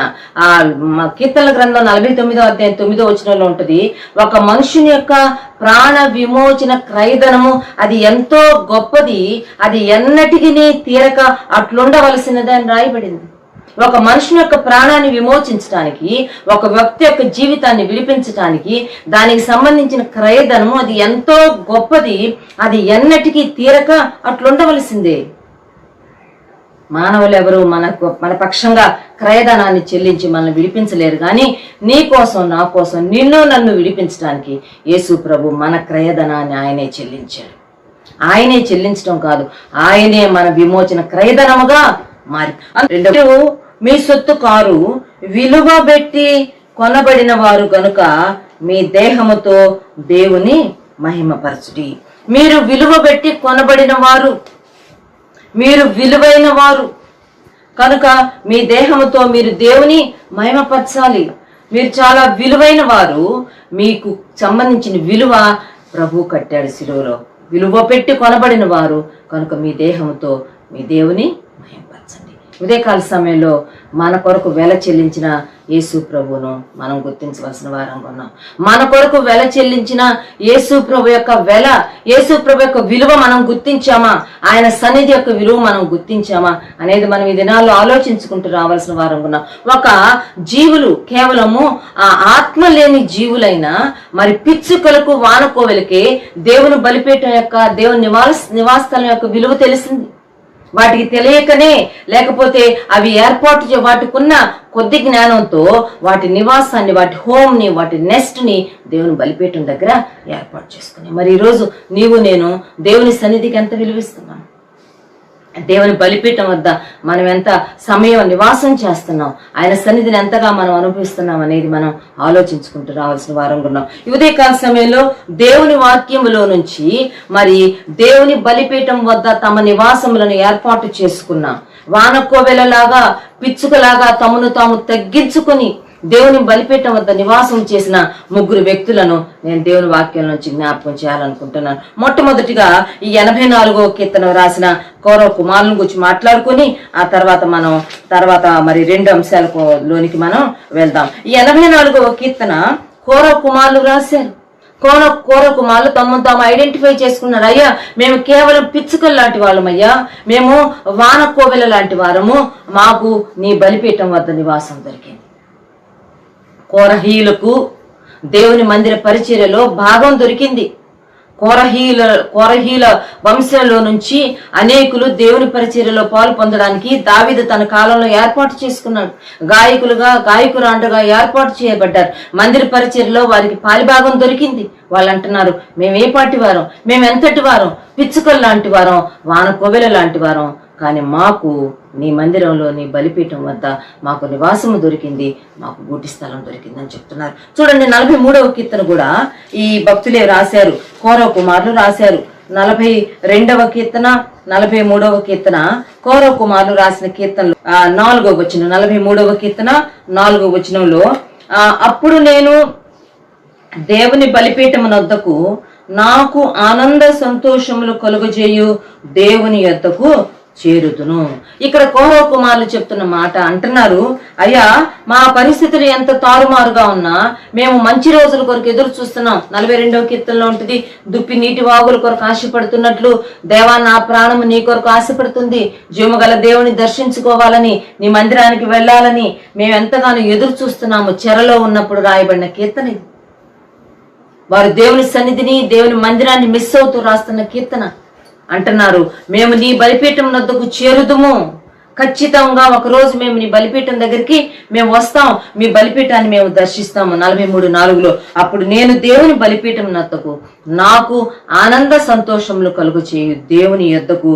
కీర్తనల గ్రంథం 49వ అధ్యాయం 9వ వచనంలో ఉంటది, ఒక మనుషుని యొక్క ప్రాణ విమోచన క్రయధనము అది ఎంతో గొప్పది, అది ఎన్నటికి తీరక అట్లుండవలసినది అని రాయబడింది. ఒక మనుషుని యొక్క ప్రాణాన్ని విమోచించడానికి, ఒక వ్యక్తి యొక్క జీవితాన్ని విడిపించడానికి దానికి సంబంధించిన క్రయధనము అది ఎంతో గొప్పది, అది ఎన్నటికీ తీరక అట్లుండవలసిందే. మానవులు ఎవరు మన పక్షంగా క్రయధనాన్ని చెల్లించి మనల్ని విడిపించలేరు, కానీ నీ కోసం నా కోసం నిన్ను నన్ను విడిపించడానికి యేసు ప్రభు మన క్రయధనాన్ని ఆయనే చెల్లించాడు. ఆయనే చెల్లించడం కాదు, ఆయనే మన విమోచన క్రయధనముగా మారి. మీ సొత్తు కారు విలువ పెట్టి కొనబడిన వారు గనుక మీ దేహముతో దేవుని మహిమపరచుడి. మీరు విలువ పెట్టి కొనబడిన వారు, మీరు విలువైన వారు కనుక మీ దేహముతో మీరు దేవుని మహిమపరచాలి. మీరు చాలా విలువైన వారు, మీకు సంబంధించిన విలువ ప్రభు కట్టాడు శిలువలో. విలువ పెట్టి కొనబడిన వారు కనుక మీ దేహముతో మీ దేవుని మహిమపరచండి. ఉదయకాల సమయంలో మన కొరకు వెల చెల్లించిన యేసు ప్రభువును మనం గుర్తించవలసిన వారంగా ఉన్నాం. మన కొరకు వెల చెల్లించిన యేసు ప్రభు యొక్క వెల, యేసు ప్రభు యొక్క విలువ మనం గుర్తించామా, ఆయన సన్నిధి యొక్క విలువ మనం గుర్తించామా అనేది మనం ఈ దినాల్లో ఆలోచించుకుంటూ రావాల్సిన వారంగా ఉన్నాం. ఒక జీవులు కేవలము ఆ ఆత్మ లేని జీవులైన మరి పిచ్చుకలకు వానకోవెలకే దేవుని బలిపీఠం యొక్క దేవుని నివాసస్థలం యొక్క విలువ తెలిసింది. వాటికి తెలియకనే, లేకపోతే అవి వాటికున్న కొద్ది జ్ఞానంతో వాటి నివాసాన్ని, వాటి హోమ్ని, వాటి నెస్ట్ని దేవుని బలిపీఠం దగ్గర ఏర్పాటు చేసుకుని, మరి ఈరోజు నీవు నేను దేవుని సన్నిధికి ఎంత విలువిస్తున్నాం, దేవుని బలిపీఠం వద్ద మనం ఎంత సమయం నివాసం చేస్తున్నాం, ఆయన సన్నిధిని ఎంతగా మనం అనుభవిస్తున్నాం అనేది మనం ఆలోచించుకుంటూ రావాల్సిన వారంగా ఉన్నాం. ఈ ఉదయకాల సమయంలో దేవుని వాక్యములో నుంచి మరి దేవుని బలిపీఠం వద్ద తమ నివాసములను ఏర్పాటు చేసుకున్న వానకోవెలలాగా పిచ్చుకలాగా తమను తాము తగ్గించుకొని దేవుని బలిపీఠం వద్ద నివాసం చేసిన 3 వ్యక్తులను నేను దేవుని వాక్యం నుంచి జ్ఞాపకం చేయాలనుకుంటున్నాను. మొట్టమొదటిగా ఈ 84వ కీర్తన రాసిన కౌరవ కుమారుల గురించి మాట్లాడుకుని ఆ తర్వాత మరి 2 అంశాలలోనికి మనం వెళ్దాం. ఈ 84వ కీర్తన కౌరవ కుమారులు రాశారు. కౌరవ కుమారులు తమను తాము ఐడెంటిఫై చేసుకున్నారు. అయ్యా, మేము కేవలం పిచ్చుకలు లాంటి వాళ్ళమయ్యా, మేము వానకోవెల లాంటి వారము, మాకు నీ బలిపీఠం వద్ద నివాసం దొరికింది. కోరహీలకు దేవుని మందిర పరిచర్యలో భాగం దొరికింది. కోరహీల వంశంలో నుంచి అనేకులు దేవుని పరిచర్యలో పాలు పొందడానికి దావీదు తన కాలంలో ఏర్పాటు చేసుకున్నాడు. గాయకురాండగా ఏర్పాటు చేయబడ్డారు. మందిర పరిచర్యలో వారికి పాలిభాగం దొరికింది. వాళ్ళు అంటున్నారు, మేము ఏ పాటి వారం, మేము ఎంతటి వారం, పిచ్చుకలు లాంటి వారం, వానకోవెల లాంటి వారం, కానీ మాకు నీ మందిరంలో నీ బలిపీఠం వద్ద మాకు నివాసము దొరికింది, మాకు గూటి స్థలం దొరికింది అని చెప్తున్నారు. చూడండి, 43వ కీర్తన కూడా ఈ భక్తులే రాశారు, కౌరవ కుమారులు రాశారు. 42వ కీర్తన 43వ కీర్తన కౌరవ కుమారులు రాసిన కీర్తనలు 4వ వచనం. 43వ కీర్తన 4వ వచనంలో, అప్పుడు నేను దేవుని బలిపీఠమునొద్దకు నాకు ఆనంద సంతోషములు కలుగజేయు దేవుని యొద్దకు చేరుదును. ఇక్కడ కౌరవ కుమారులు చెప్తున్న మాట అంటున్నారు, అయ్యా, మా పరిస్థితులు ఎంత తారుమారుగా ఉన్నా మేము మంచి రోజుల కొరకు ఎదురు చూస్తున్నాం. 42వ కీర్తనలో ఉంటుంది, దుప్పి నీటి వాగుల కొరకు ఆశపడుతున్నట్లు దేవా నా ప్రాణము నీ కొరకు ఆశపడుతుంది, జీవగల దేవుని దర్శించుకోవాలని, నీ మందిరానికి వెళ్ళాలని మేము ఎంతగానో ఎదురు చూస్తున్నాము. చెరలో ఉన్నప్పుడు రాయబడిన కీర్తన ఇది. వారు దేవుని సన్నిధిని, దేవుని మందిరాన్ని మిస్ అవుతూ రాస్తున్న కీర్తన. అంటున్నారు, మేము నీ బలిపీఠం వద్దకు చేరుదుము, ఖచ్చితంగా ఒకరోజు మేము నీ బలిపీఠం దగ్గరికి మేము వస్తాం, మీ బలిపీఠాన్ని మేము దర్శిస్తాము. 43:4 అప్పుడు నేను దేవుని బలిపీఠం వద్దకు నాకు ఆనంద సంతోషములు కలుగు చేయు దేవుని యొద్దకు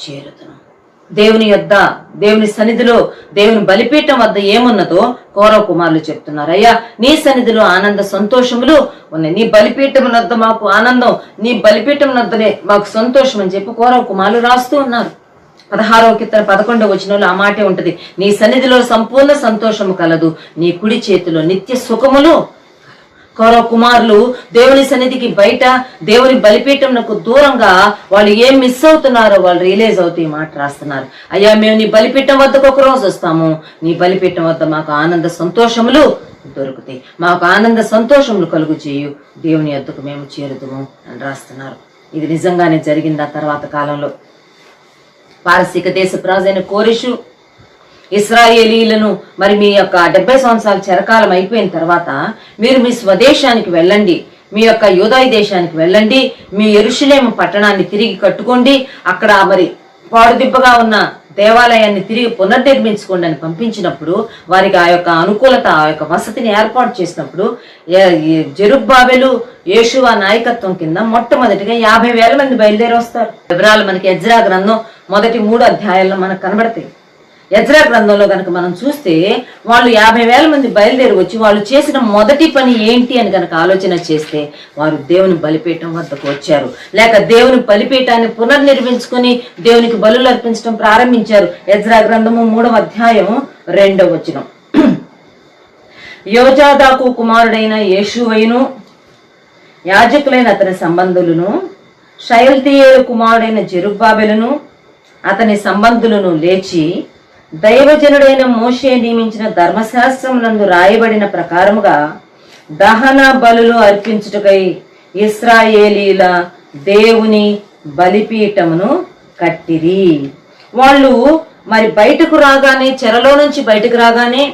చేరుదును. దేవుని యొద్ద, దేవుని సన్నిధిలో, దేవుని బలిపీఠం వద్ద ఏమున్నదో కౌరవ కుమారులు చెప్తున్నారు. అయ్యా, నీ సన్నిధిలో ఆనంద సంతోషములు ఉన్నాయి, నీ బలిపీఠం వద్ద మాకు ఆనందం, నీ బలిపీఠం వద్దనే మాకు సంతోషం అని చెప్పి కౌరవ కుమారులు రాస్తూ ఉన్నారు. 16వ కీర్తన 11వ వచనంలో ఆ మాటే ఉంటది, నీ సన్నిధిలో సంపూర్ణ సంతోషము కలదు, నీ కుడి చేతిలో నిత్య సుఖములు. కౌరవ కుమారులు దేవుని సన్నిధికి బయట, దేవుని బలిపీఠంకు దూరంగా వాళ్ళు ఏం మిస్ అవుతున్నారో వాళ్ళు రియలైజ్ అవుతూ ఈ మాట రాస్తున్నారు. అయ్యా, మేము నీ బలిపీఠం వద్దకు ఒక రోజు వస్తాము, నీ బలిపీఠం వద్ద మాకు ఆనంద సంతోషములు దొరుకుతాయి, మాకు ఆనంద సంతోషములు కలుగు చేయు, దేవుని వద్దకు మేము చేరుదుము అని రాస్తున్నారు. ఇది నిజంగానే జరిగింది. ఆ తర్వాత కాలంలో పారసీక దేశపు రాజైన కోరెషు ఇశ్రాయేలీలను మరి మీ యొక్క 70 సంవత్సరాల చెరకాలం అయిపోయిన తర్వాత మీరు మీ స్వదేశానికి వెళ్ళండి, మీ యొక్క యూదాయి దేశానికి వెళ్ళండి, మీ యెరూషలేము పట్టణాన్ని తిరిగి కట్టుకోండి, అక్కడ మరి పాడుదిబ్బగా ఉన్న దేవాలయాన్ని తిరిగి పునర్నిర్మించుకోండి అని పంపించినప్పుడు, వారికి ఆ యొక్క అనుకూలత, ఆ యొక్క వసతిని ఏర్పాటు చేసినప్పుడు జెరుబ్బాబెలు యేషువా నాయకత్వం కింద మొట్టమొదటిగా 50,000 మంది బయలుదేరి వస్తారు. వివరాలు మనకి ఎజ్రా గ్రంథం మొదటి 3 అధ్యాయాల్లో మనకు కనబడతాయి. ఎజ్రా గ్రంథంలో కనుక మనం చూస్తే వాళ్ళు 50,000 మంది బయలుదేరి వచ్చి వాళ్ళు చేసిన మొదటి పని ఏంటి అని కనుక ఆలోచన చేస్తే వారు దేవుని బలిపీఠం వద్దకు వచ్చారు, లేక దేవుని బలిపీఠాన్ని పునర్నిర్మించుకొని దేవునికి బలులు అర్పించడం ప్రారంభించారు. ఎజ్రా గ్రంథము 3వ అధ్యాయం 2వ వచనం, యోజాదాకు కుమారుడైన యేషువైను యాజకులైన అతని సంబంధులను, షయల్తీయేలు కుమారుడైన జెరుబ్బాబెలును అతని సంబంధులను లేచి దైవజనుడైన మోషే నియమించిన ధర్మశాస్త్రమునందు రాయబడిన ప్రకారముగా దహన బలులు అర్పించుటకై ఇశ్రాయేలీల దేవుని బలిపీఠమును కట్టిరి. వాళ్ళు మరి బయటకు రాగానే, చెరలో నుంచి బయటకు రాగానే,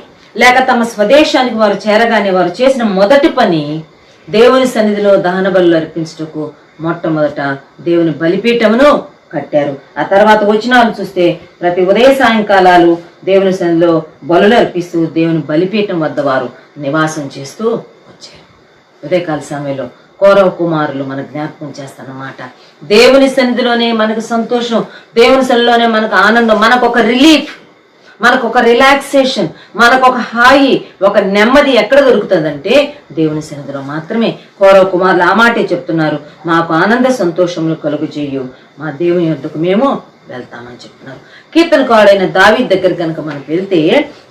లేక తమ స్వదేశానికి వారు చేరగానే వారు చేసిన మొదటి పని దేవుని సన్నిధిలో దహన బలులు అర్పించుటకు మొట్టమొదట దేవుని బలిపీఠమును కట్టారు. ఆ తర్వాత వచనాలు చూస్తే ప్రతి ఉదయ సాయంకాలాలు దేవుని సన్నిధిలో బలులు అర్పిస్తూ దేవుని బలిపీఠం వద్ద వారు నివాసం చేస్తూ వచ్చారు. ఉదయకాల సమయంలో కౌరవ కుమారులు మన జ్ఞాపకం చేస్తారన్నమాట. దేవుని సన్నిధిలోనే మనకు సంతోషం, దేవుని సన్నిధిలోనే మనకు ఆనందం, మనకు ఒక రిలీఫ్, మనకు ఒక రిలాక్సేషన్, మనకు ఒక హాయి, ఒక నెమ్మది ఎక్కడ దొరుకుతుందంటే దేవుని సన్నిధిలో మాత్రమే. కౌరవ కుమారులు ఆ మాటే చెప్తున్నారు, మాకు ఆనంద సంతోషములు కలుగు చేయు, మా దేవుని వద్దకు మేము వెళ్తామని చెప్తున్నారు. కీర్తనకారుడైన దావీదు దగ్గర కనుక మనకు వెళ్తే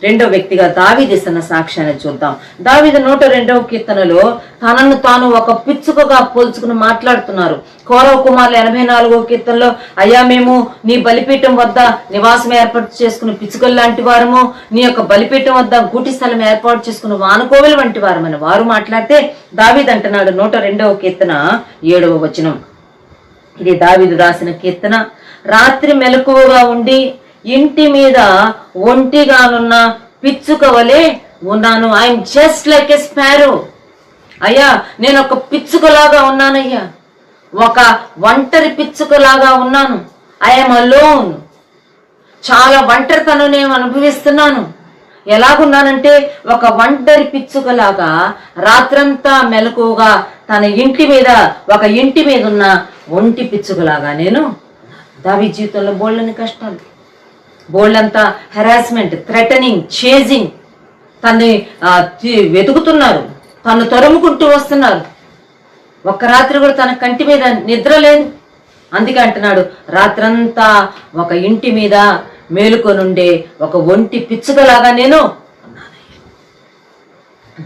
రెండో వ్యక్తిగా దావీదు ఇస్తున్న సాక్ష్యాన్ని చూద్దాం. దావీదు 102వ కీర్తనలో తనను తాను ఒక పిచ్చుకగా పోల్చుకుని మాట్లాడుతున్నారు. కౌరవ కుమారులు 84వ కీర్తనలో, అయ్యా మేము నీ బలిపీఠం వద్ద నివాసం ఏర్పాటు చేసుకున్న పిచ్చుకలు లాంటి వారము, నీ యొక్క బలిపీఠం వద్ద గూటి స్థలం ఏర్పాటు చేసుకున్న వానకోవెల వంటి వారమని వారు మాట్లాడితే, దావీదు అంటున్నాడు 102వ కీర్తన 7వ వచనం, ఇది దావీదు రాసిన కీర్తన, రాత్రి మెలకువగా ఉండి ఇంటి మీద ఒంటిగానున్న పిచ్చుక వలె ఉన్నాను. I'm just like a sparrow. అయ్యా, నేను ఒక పిచ్చుకలాగా ఉన్నానయ్యా, ఒక ఒంటరి పిచ్చుకలాగా ఉన్నాను. I'm alone. చాలా ఒంటరితనం నేను అనుభవిస్తున్నాను. ఎలాగున్నానంటే ఒక ఒంటరి పిచ్చుకలాగా రాత్రంతా మెలకువగా తన ఇంటి మీద, ఒక ఇంటి మీద ఉన్న ఒంటి పిచ్చుకలాగా నేను. దావీదు జీవితంలో బోల్డని కష్టాలు, బోల్డంతా హెరాస్మెంట్, థ్రెటనింగ్, చేజింగ్, తన్ని వెతుకుతున్నారు, తను తరుముకుంటూ వస్తున్నారు. ఒక్క రాత్రి కూడా తన కంటి మీద నిద్ర లేదు. అందుకే అంటున్నాడు, రాత్రంతా ఒక ఇంటి మీద మేలుకొనుండే ఒక ఒంటి పిచ్చుకలాగా నేను ఉన్నానయ్యా.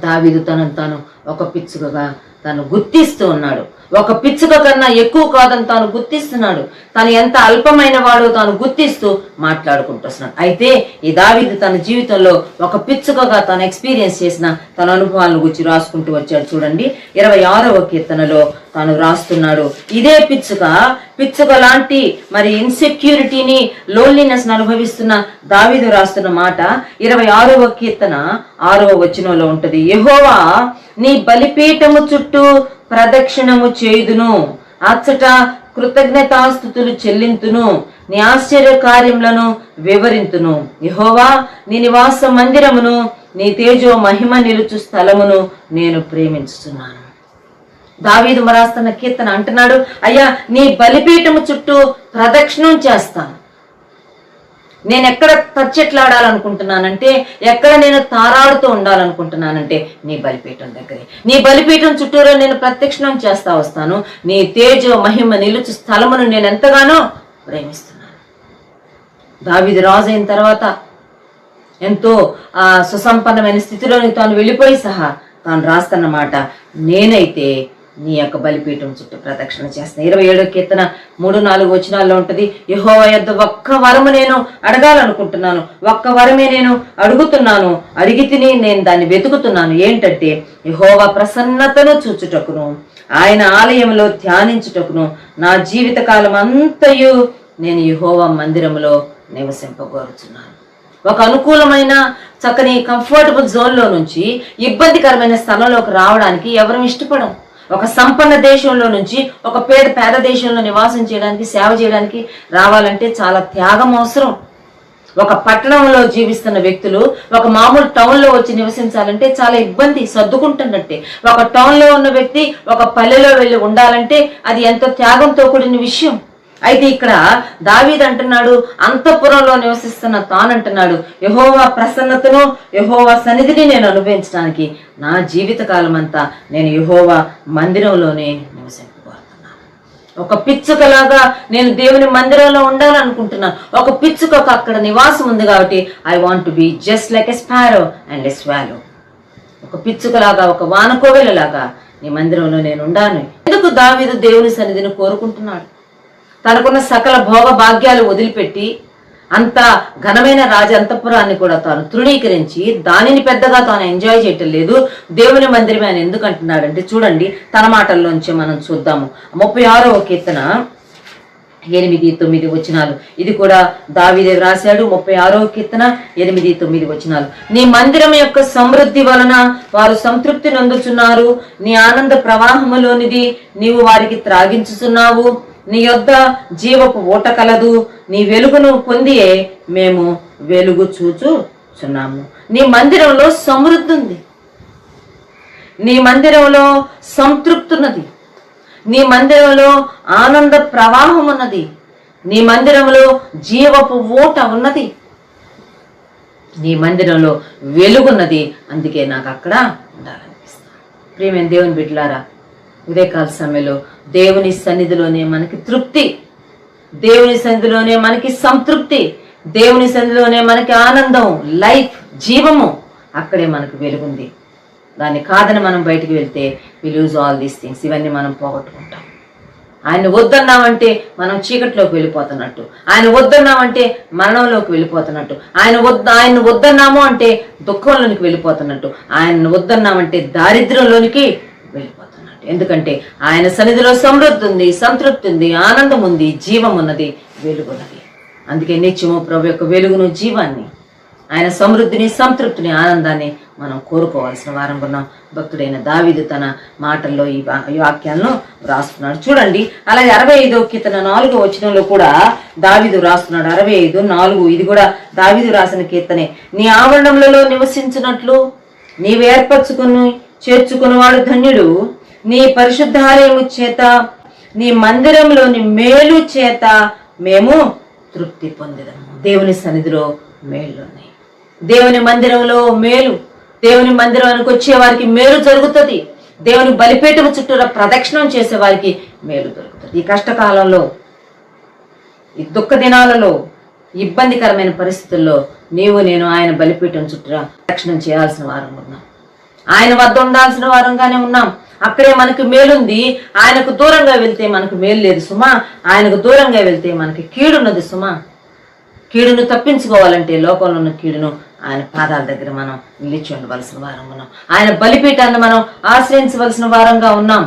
దావీదు తనను తాను ఒక పిచ్చుకగా తను గుర్తిస్తూ ఉన్నాడు. ఒక పిచ్చుక కన్నా ఎక్కువ కాదని తాను గుర్తిస్తున్నాడు. తను ఎంత అల్పమైన వాడో తాను గుర్తిస్తూ మాట్లాడుకుంటున్నాడు. అయితే ఈ దావీదు తన జీవితంలో ఒక పిచ్చుకగా తాను ఎక్స్పీరియన్స్ చేసిన తన అనుభవాలను గురించి రాసుకుంటూ వచ్చాడు. చూడండి 26వ కీర్తనలో తాను రాస్తున్నాడు, ఇదే పిచ్చుక లాంటి మరి ఇన్సెక్యూరిటీని, లోన్లీనెస్ అనుభవిస్తున్న దావీదు రాస్తున్న మాట 26వ కీర్తన 6వ వచనంలో ఉంటది. యెహోవా నీ బలిపీఠము చుట్టూ ప్రదక్షిణము చేయుదును, అచ్చట కృతజ్ఞతాస్తుతులు చెల్లింతును, నీ ఆశ్చర్య కార్యములను వివరింతును. యెహోవా నీ నివాస మందిరమును, నీ తేజో మహిమ నిలుచు స్థలమును నేను ప్రేమించుతున్నాను. దావీదు రాస్తున్న కీర్తన అంటున్నాడు, అయ్యా నీ బలిపీఠము చుట్టూ ప్రదక్షిణం చేస్తాను. నేను ఎక్కడ తచ్చెట్లాడాలనుకుంటున్నానంటే, ఎక్కడ నేను తారాడుతూ ఉండాలనుకుంటున్నానంటే నీ బలిపీఠం దగ్గరే. నీ బలిపీఠం చుట్టూరా నేను ప్రత్యక్షం చేస్తా వస్తాను. నీ తేజో మహిమ నిలుచు స్థలమును నేను ఎంతగానో ప్రేమిస్తున్నాను. దావీదు రాజు అయిన తర్వాత ఎంతో సుసంపన్నమైన స్థితిలోని తాను వెళ్ళిపోయి సహా తాను రాస్తున్నమాట, నేనైతే నీ యొక్క బలిపీఠం చుట్టూ ప్రదక్షిణ చేస్తాను. 27వ కీర్తన 3-4 వచనాల్లో ఉంటది, యెహోవా యొద్ద ఒక్క వరము నేను అడగాలనుకుంటున్నాను, ఒక్క వరమే నేను అడుగుతున్నాను, అడిగి తిని నేను దాన్ని వెతుకుతున్నాను. ఏంటంటే యెహోవా ప్రసన్నతను చూచుటకును, ఆయన ఆలయంలో ధ్యానించుటకును నా జీవిత కాలం అంతయు నేను యెహోవా మందిరములో నివసింపగోరుచున్నాను. ఒక అనుకూలమైన చక్కని కంఫర్టబుల్ జోన్లో నుంచి ఇబ్బందికరమైన స్థలంలోకి రావడానికి ఎవరు ఇష్టపడం. ఒక సంపన్న దేశంలో నుంచి ఒక పేద దేశంలో నివాసం చేయడానికి, సేవ చేయడానికి రావాలంటే చాలా త్యాగం అవసరం. ఒక పట్టణంలో జీవిస్తున్న వ్యక్తులు ఒక మామూలు టౌన్లో వచ్చి నివసించాలంటే చాలా ఇబ్బంది, సర్దుకుంటున్నట్టే. ఒక టౌన్లో ఉన్న వ్యక్తి ఒక పల్లెలో వెళ్ళి ఉండాలంటే అది ఎంతో త్యాగంతో కూడిన విషయం. అయితే ఇక్కడ దావీదు అంటున్నాడు, అంతఃపురంలో నివసిస్తున్న తానంటున్నాడు, యెహోవా ప్రసన్నతను, యెహోవా సన్నిధిని నేను అనుభవించడానికి నా జీవిత కాలం అంతా నేను యెహోవా మందిరంలోనే నివసింపబోతున్నాను. ఒక పిచ్చుకలాగా నేను దేవుని మందిరంలో ఉండాలనుకుంటున్నాను. ఒక పిచ్చుకకు అక్కడ నివాసం ఉంది కాబట్టి I want to be just like a sparrow and a swallow. ఒక పిచ్చుకలాగా, ఒక వానకోవెలలాగా నీ మందిరంలో నేను ఉండాను. ఎందుకు దావీదు దేవుని సన్నిధిని కోరుకుంటున్నాడు? తనకున్న సకల భోగ భాగ్యాలు వదిలిపెట్టి అంత ఘనమైన రాజ అంతఃపురాన్ని కూడా తాను తృణీకరించి దానిని పెద్దగా తాను ఎంజాయ్ చేయటం లేదు. దేవుని మందిరమే అని ఎందుకు అంటున్నాడంటే చూడండి, తన మాటల్లోంచి మనం చూద్దాము. 36వ కీర్తన 8-9 వచనాలు. ఇది కూడా దావీదే రాశాడు. 36వ కీర్తన 8-9 వచనాలు. నీ మందిరం యొక్క సమృద్ధి వలన వారు సంతృప్తి నొందుచున్నారు, నీ ఆనంద ప్రవాహములోనిది నీవు వారికి త్రాగించుచున్నావు. నీ యొద్ద జీవపు ఊట కలదు, నీ వెలుగును పొందియే మేము వెలుగు చూచుచున్నాము. నీ మందిరంలో సమృద్ధి ఉంది, నీ మందిరంలో సంతృప్తి ఉన్నది, నీ మందిరంలో ఆనంద ప్రవాహం ఉన్నది, నీ మందిరంలో జీవపు ఊట ఉన్నది, నీ మందిరంలో వెలుగున్నది. అందుకే నాకు అక్కడ ఉండాలనిపిస్తుంది. ప్రియమైన దేవుని బిడ్డలారా, ఉదయకాల సమయంలో దేవుని సన్నిధిలోనే మనకి తృప్తి, దేవుని సన్నిధిలోనే మనకి సంతృప్తి, దేవుని సన్నిధిలోనే మనకి ఆనందం, లైఫ్, జీవము. అక్కడే మనకు వెలుగుంది. దాన్ని కాదని మనం బయటికి వెళ్తే we lose all these things. ఇవన్నీ మనం పోగొట్టుకుంటాం. ఆయన వద్దన్నామంటే మనం చీకట్లోకి వెళ్ళిపోతున్నట్టు, ఆయన వద్దన్నామంటే మరణంలోకి వెళ్ళిపోతున్నట్టు, ఆయన వద్దన్నాము అంటే దుఃఖంలోనికి వెళ్ళిపోతున్నట్టు, ఆయన వద్దన్నామంటే దారిద్ర్యంలోనికి వెళ్ళిపోతున్నట్టు. ఎందుకంటే ఆయన సన్నిధిలో సమృద్ధి ఉంది, సంతృప్తి ఉంది, ఆనందం ఉంది, జీవం ఉన్నది, వెలుగున్నది. అందుకే నిత్యము ప్రభు యొక్క వెలుగును, జీవాన్ని, ఆయన సమృద్ధిని, సంతృప్తిని, ఆనందాన్ని మనం కోరుకోవాల్సిన వారం ఉన్నాం. భక్తుడైన దావీదు తన మాటల్లో ఈ వాక్యాలను రాస్తున్నాడు. చూడండి, అలాగే 65వ కీర్తన 4వ వచనంలో కూడా దావీదు రాస్తున్నాడు. 65:4 ఇది కూడా దావీదు రాసిన కీర్తనే. నీ ఆవరణములలో నివసించినట్లు నీవు ఏర్పరచుకుని చేర్చుకున్నవాడు ధన్యుడు. నీ పరిశుద్ధాలయము చేత, నీ మందిరంలోని మేలు చేత మేము తృప్తి పొందేదము. దేవుని సన్నిధిలో మేలు ఉన్నాయి. దేవుని మందిరంలో మేలు, దేవుని మందిరానికి వచ్చే వారికి మేలు జరుగుతుంది. దేవుని బలిపీఠం చుట్టూరా ప్రదక్షిణం చేసే వారికి మేలు దొరుకుతుంది. ఈ కష్టకాలంలో, ఈ దుఃఖ దినాలలో, ఇబ్బందికరమైన పరిస్థితుల్లో నీవు నేను ఆయన బలిపీఠం చుట్టూరా ప్రదక్షిణం చేయాల్సిన వారం ఉన్నాం. ఆయన వద్ద ఉండాల్సిన వారంగానే ఉన్నాం. అక్కడే మనకు మేలుంది. ఆయనకు దూరంగా వెళ్తే మనకు మేలు లేదు సుమా. ఆయనకు దూరంగా వెళ్తే మనకి కీడున్నది సుమా. కీడును తప్పించుకోవాలంటే, లోకంలో ఉన్న కీడును ఆయన పాదాల దగ్గర మనం నిలిచి ఉండవలసిన వారం ఉన్నాం. ఆయన బలిపీఠాన్ని మనం ఆశ్రయించవలసిన వారంగా ఉన్నాం.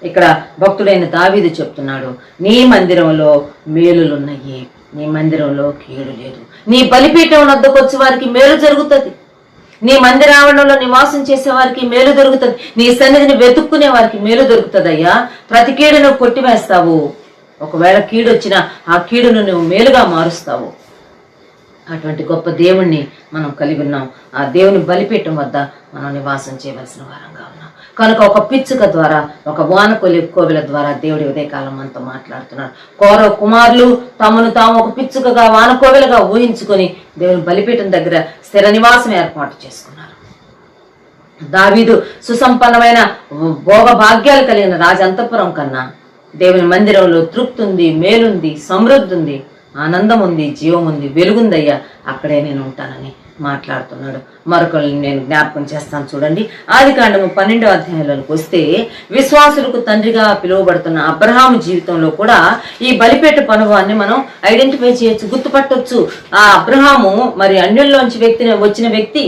ఇక్కడ భక్తుడైన దావీదు చెప్తున్నాడు, నీ మందిరంలో మేలులున్నాయి, నీ మందిరంలో కీడు లేదు. నీ బలిపీఠం వద్దకు వచ్చే వారికి మేలు జరుగుతుంది. నీ మందిరావరణంలో నివాసం చేసే వారికి మేలు దొరుకుతుంది. నీ సన్నిధిని వెతుక్కునే వారికి మేలు దొరుకుతుంది. అయ్యా, ప్రతి కీడును కొట్టివేస్తావు. ఒకవేళ కీడు వచ్చినా ఆ కీడును నువ్వు మేలుగా మారుస్తావు. అటువంటి గొప్ప దేవుణ్ణి మనం కలిగి ఉన్నాం. ఆ దేవుని బలిపీఠం వద్ద మనం నివాసం చేయవలసిన వారంగా ఉన్నాం. కనుక ఒక పిచ్చుక ద్వారా, ఒక వానకోవిల ద్వారా దేవుడి ఉదయకాలం మనతో మాట్లాడుతున్నాడు. కౌరవ కుమారులు తమను తాము ఒక పిచ్చుకగా వానకోవిలుగా ఊహించుకొని దేవుని బలిపీఠం దగ్గర స్థిర నివాసం ఏర్పాటు చేసుకున్నారు. దావీదు సుసంపన్నమైన భోగ భాగ్యాలు కలిగిన రాజంతపురం కన్నా దేవుని మందిరంలో తృప్తి ఉంది, మేలుంది, సమృద్ధి ఉంది, ఆనందం ఉంది, జీవం ఉంది, వెలుగుందయ్యా, అక్కడే నేను ఉంటానని మాట్లాడుతున్నాడు. మరొకరిని నేను జ్ఞాపకం చేస్తాను. చూడండి, ఆదికాండము 12వ అధ్యాయంలోకి వస్తే విశ్వాసులకు తండ్రిగా పిలువబడుతున్న అబ్రహాము జీవితంలో కూడా ఈ బలిపీఠ అనుభవాన్ని మనం ఐడెంటిఫై చేయొచ్చు, గుర్తుపట్టొచ్చు. ఆ అబ్రహాము మరి అన్యుల్లోంచి వచ్చిన వ్యక్తి,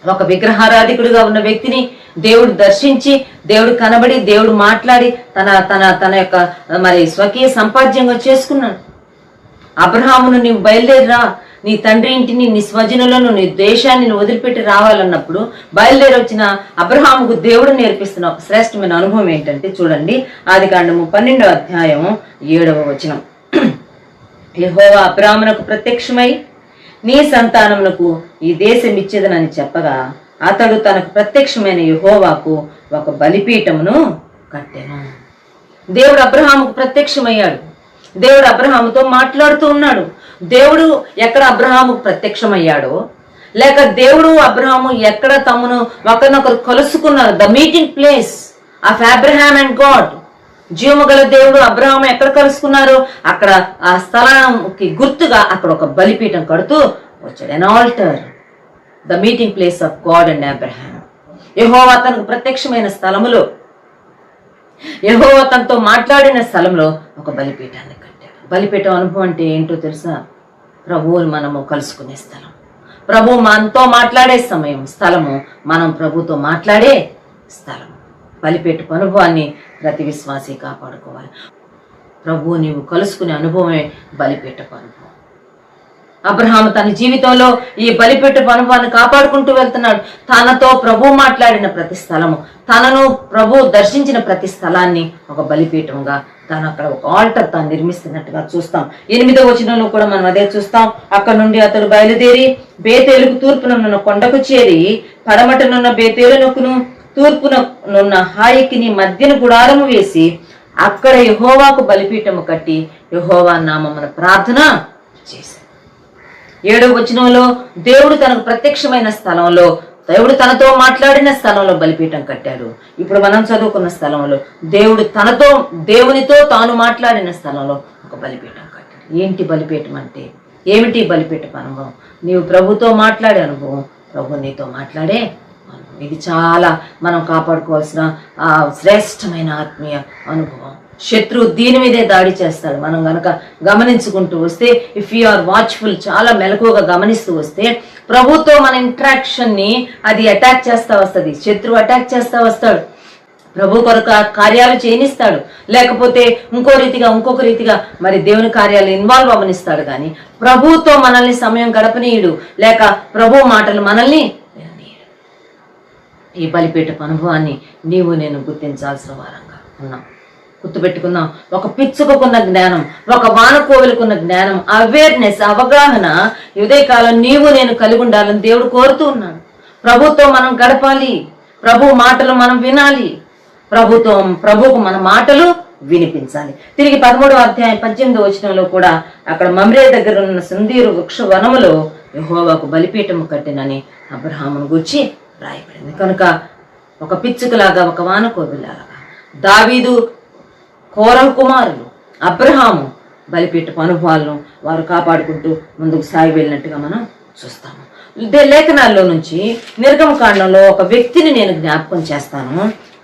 ఒక విగ్రహారాధికుడిగా ఉన్న వ్యక్తిని దేవుడు దర్శించి, దేవుడు కనబడి, దేవుడు మాట్లాడి తన తన తన యొక్క మరి స్వకీయ సంపాద్యంగా చేసుకున్నాడు. అబ్రహామును నీవు బయలుదేరిరా, నీ తండ్రి ఇంటిని, నీ స్వజనులను, నీ దేశాన్ని నువ్వు వదిలిపెట్టి రావాలన్నప్పుడు బయలుదేరి వచ్చిన అబ్రహాముకు దేవుడు నేర్పిస్తున్న ఒక శ్రేష్టమైన అనుభవం ఏంటంటే చూడండి, ఆదికాండము 12వ అధ్యాయం 7వ వచనం. యెహోవా అబ్రహామునకు ప్రత్యక్షమై నీ సంతానమునకు ఈ దేశం ఇచ్చేదనని చెప్పగా అతడు తనకు ప్రత్యక్షమైన యెహోవాకు ఒక బలిపీఠమును కట్టెను. దేవుడు అబ్రహాముకు ప్రత్యక్షమయ్యాడు. దేవుడు అబ్రహాముతో మాట్లాడుతూ ఉన్నాడు. దేవుడు ఎక్కడ అబ్రహాముకు ప్రత్యక్షమయ్యాడో, లేక దేవుడు అబ్రహాము ఎక్కడ తమను ఒకరినొకరు కలుసుకున్నారు, the meeting place of Abraham and God, జీవము గల దేవుడు అబ్రహాము ఎక్కడ కలుసుకున్నారు, అక్కడ ఆ స్థలానికి గుర్తుగా అక్కడ ఒక బలిపీఠం కడుతూ వచ్చాడు. An altar, the meeting place of God and Abraham. యెహోవా తనకు ప్రత్యక్షమైన స్థలములో, యెహోవా తనతో మాట్లాడిన స్థలంలో ఒక బలిపీఠాన్ని కట్టాడు. బలిపీఠం అనుభవం అంటే ఏంటో తెలుసా? ప్రభువుని మనము కలుసుకునే స్థలం, ప్రభు మనతో మాట్లాడే సమయం, స్థలము, మనం ప్రభుతో మాట్లాడే స్థలం. బలిపీఠ అనుభవాన్ని ప్రతి విశ్వాసి కాపాడుకోవాలి. ప్రభువు నీవు కలుసుకునే అనుభవమే బలిపీఠ అనుభవం. అబ్రహాము తన జీవితంలో ఈ బలిపీఠ అనుభవాన్ని కాపాడుకుంటూ వెళ్తున్నాడు. తనతో ప్రభు మాట్లాడిన ప్రతి స్థలము, తనను ప్రభు దర్శించిన ప్రతి స్థలాన్ని ఒక బలిపీఠంగా తాను అక్కడ ఒక ఆల్టర్ తాను నిర్మిస్తున్నట్టుగా చూస్తాం. 8వ వచనంలో కూడా మనం అదే చూస్తాం. అక్కడ నుండి అతడు బయలుదేరి బేతేలుకు తూర్పునున్న కొండకు చేరి, పడమటనున్న బేతేలునకును తూర్పునున్న హాయికిని మధ్యన గుడారము వేసి అక్కడ యెహోవాకు బలిపీఠము కట్టి యెహోవా నామమున ప్రార్థన చేశాడు. 7వ వచనంలో దేవుడు తనకు ప్రత్యక్షమైన స్థలంలో, దేవుడు తనతో మాట్లాడిన స్థలంలో బలిపీఠం కట్టాడు. ఇప్పుడు మనం చదువుకున్న స్థలంలో దేవునితో తాను మాట్లాడిన స్థలంలో ఒక బలిపీఠం కట్టాడు. ఏంటి బలిపీఠం అంటే? ఏమిటి బలిపీఠ అనుభవం? నీవు ప్రభుతో మాట్లాడే అనుభవం, ప్రభు నీతో మాట్లాడే అనుభవం. ఇది చాలా మనం కాపాడుకోవాల్సిన శ్రేష్టమైన ఆత్మీయ అనుభవం. శత్రువు దీని మీదే దాడి చేస్తాడు. మనం గనక గమనించుకుంటూ వస్తే, ఇఫ్ యు ఆర్ వాచ్ఫుల్, చాలా మెలకువగా గమనిస్తూ వస్తే, ప్రభుతో మన ఇంట్రాక్షన్ ని అది అటాక్ చేస్తా వస్తుంది. శత్రువు అటాక్ చేస్తా వస్తాడు, ప్రభు కొరకు కార్యాలు చేయనిస్తాడు, లేకపోతే ఇంకొక రీతిగా మరి దేవుని కార్యాలు ఇన్వాల్వ్ అవనిస్తాడు. కానీ ప్రభుతో మనల్ని సమయం గడపనీయుడు, లేక ప్రభు మాటలు మనల్ని విననీయుడు. ఈ బలిపీఠ అనుభవాన్ని నీవు నేను గుర్తించాల్సిన వారంగా ఉన్నాం. గుర్తుపెట్టుకుందాం. ఒక పిచ్చుకున్న జ్ఞానం, ఒక వానకోవిలకున్న జ్ఞానం, అవేర్నెస్, అవగాహన ఉదయకాలం నీవు నేను కలిగి ఉండాలని దేవుడు కోరుతూ ఉన్నాడు. ప్రభుతో మనం గడపాలి, ప్రభు మాటలు మనం వినాలి, ప్రభుకు మన మాటలు వినిపించాలి. తిరిగి 13వ అధ్యాయం 18వ వచనంలో కూడా అక్కడ మమ్రే దగ్గర ఉన్న సింధూర వృక్ష వనములో యెహోవాకు బలిపీఠము కట్టినని అబ్రహామును గూర్చి రాయబడింది. కనుక ఒక పిచ్చుకలాగా, ఒక వానకోవిలాగా దావీదు, కోరహు కుమారులు, అబ్రహాము బలిపీఠ అనుభవాలను వారు కాపాడుకుంటూ ముందుకు సాగి వెళ్ళినట్టుగా మనం చూస్తాము. లేఖనాల్లో నుంచి నిర్గమకాండంలో ఒక వ్యక్తిని నేను జ్ఞాపకం చేస్తాను.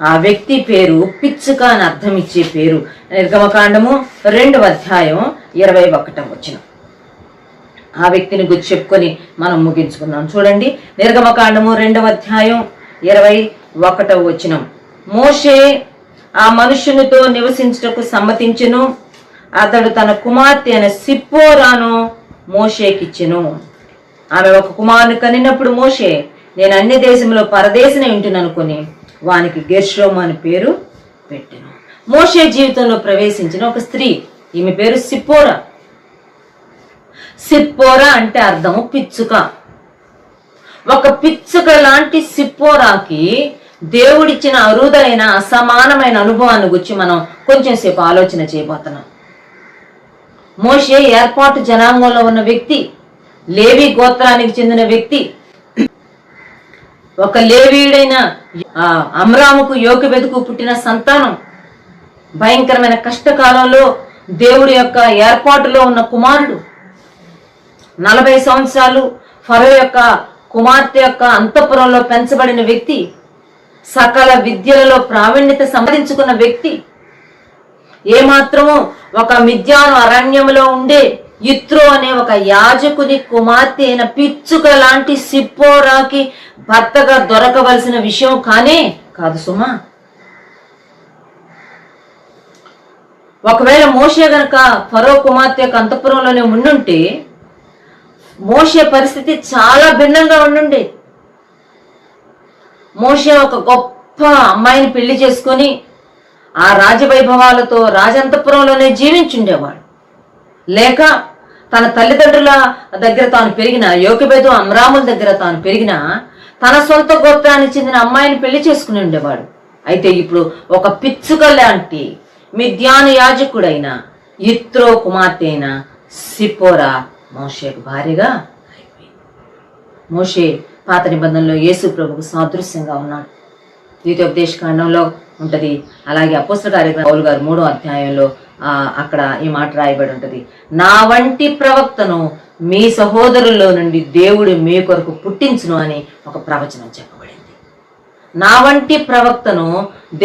ఆ వ్యక్తి పేరు పిచ్చుక అని అర్థం ఇచ్చే పేరు. నిర్గమకాండము 2వ అధ్యాయం 21వ వచనం. ఆ వ్యక్తిని గుర్తు చెప్పుకొని మనం ముగించుకున్నాం. చూడండి, నిర్గమకాండము 2వ అధ్యాయం 21వ వచనం. మోషే ఆ మనుష్యునితో నివసించుటకు సమ్మతించెను. అతడు తన కుమార్తె అయిన సిప్పోరాను మోషేకిచ్చెను. ఆమె ఒక కుమారుని కనినప్పుడు మోషే, నేను అన్య దేశంలో పరదేశిని ఉంటుననుకొని వానికి గెర్షోము అని పేరు పెట్టెను. మోషే జీవితంలో ప్రవేశించిన ఒక స్త్రీ, ఈమె పేరు సిప్పోరా. సిప్పోరా అంటే అర్థము పిచ్చుక. ఒక పిచ్చుక లాంటి సిప్పోరాకి దేవుడిచ్చిన అరుదైన అసమానమైన అనుభవాన్ని గురించి మనం కొంచెం సేపు ఆలోచన చేయబోతున్నాం. మోషే ఏర్పాటు జనాంగంలో ఉన్న వ్యక్తి, లేవి గోత్రానికి చెందిన వ్యక్తి. ఒక లేవీయుడైన అమ్రాముకు యోకెబెదుకు పుట్టిన సంతానం. భయంకరమైన కష్టకాలంలో దేవుడి యొక్క ఏర్పాటులో ఉన్న కుమారుడు. 40 సంవత్సరాలు ఫరో యొక్క కుమార్తె యొక్క అంతఃపురంలో పెంచబడిన వ్యక్తి. సకల విద్యలలో ప్రావీణ్యత సంపాదించుకున్న వ్యక్తి. ఏమాత్రము ఒక మిద్యాను అరణ్యంలో ఉండే యిత్రో అనే ఒక యాజకుని కుమార్తె అయిన పిచ్చుక లాంటి సిప్పోరాకి భర్తగా దొరకవలసిన విషయం కానే కాదు సుమా. ఒకవేళ మోషే గనక ఫరో కుమార్తె యొక్క అంతఃపురంలోనే ఉండుంటే మోషే పరిస్థితి చాలా భిన్నంగా ఉండుండే. మోషే ఒక గొప్ప అమ్మాయిని పెళ్లి చేసుకొని ఆ రాజవైభవాలతో రాజంతపురంలోనే జీవించుండేవాడు. లేక తన తల్లిదండ్రుల దగ్గర తాను పెరిగిన యోకెబెదు అమ్రాముల దగ్గర తాను పెరిగిన తన సొంత గోత్రానికి చెందిన అమ్మాయిని పెళ్లి చేసుకుని ఉండేవాడు. అయితే ఇప్పుడు ఒక పిచ్చుక లాంటి మిద్యాను యాజకుడైన యిత్రో కుమార్తె అయిన సిప్పోరా మోషేకు భార్యగా అయిపోయింది. మోషే పాత నిబంధనలో యేసు ప్రభుకు సాదృశ్యంగా ఉన్నాడు. ద్వితీయోపదేశ కాండంలో ఉంటది. అలాగే అపోస్తల కార్యక్రమం పౌలు గారు 3వ అధ్యాయంలో అక్కడ ఈ మాట రాయబడి ఉంటది. నా వంటి ప్రవక్తను మీ సహోదరుల్లో నుండి దేవుడు మీ కొరకు పుట్టించును అని ఒక ప్రవచనం చెప్పబడింది. నా వంటి ప్రవక్తను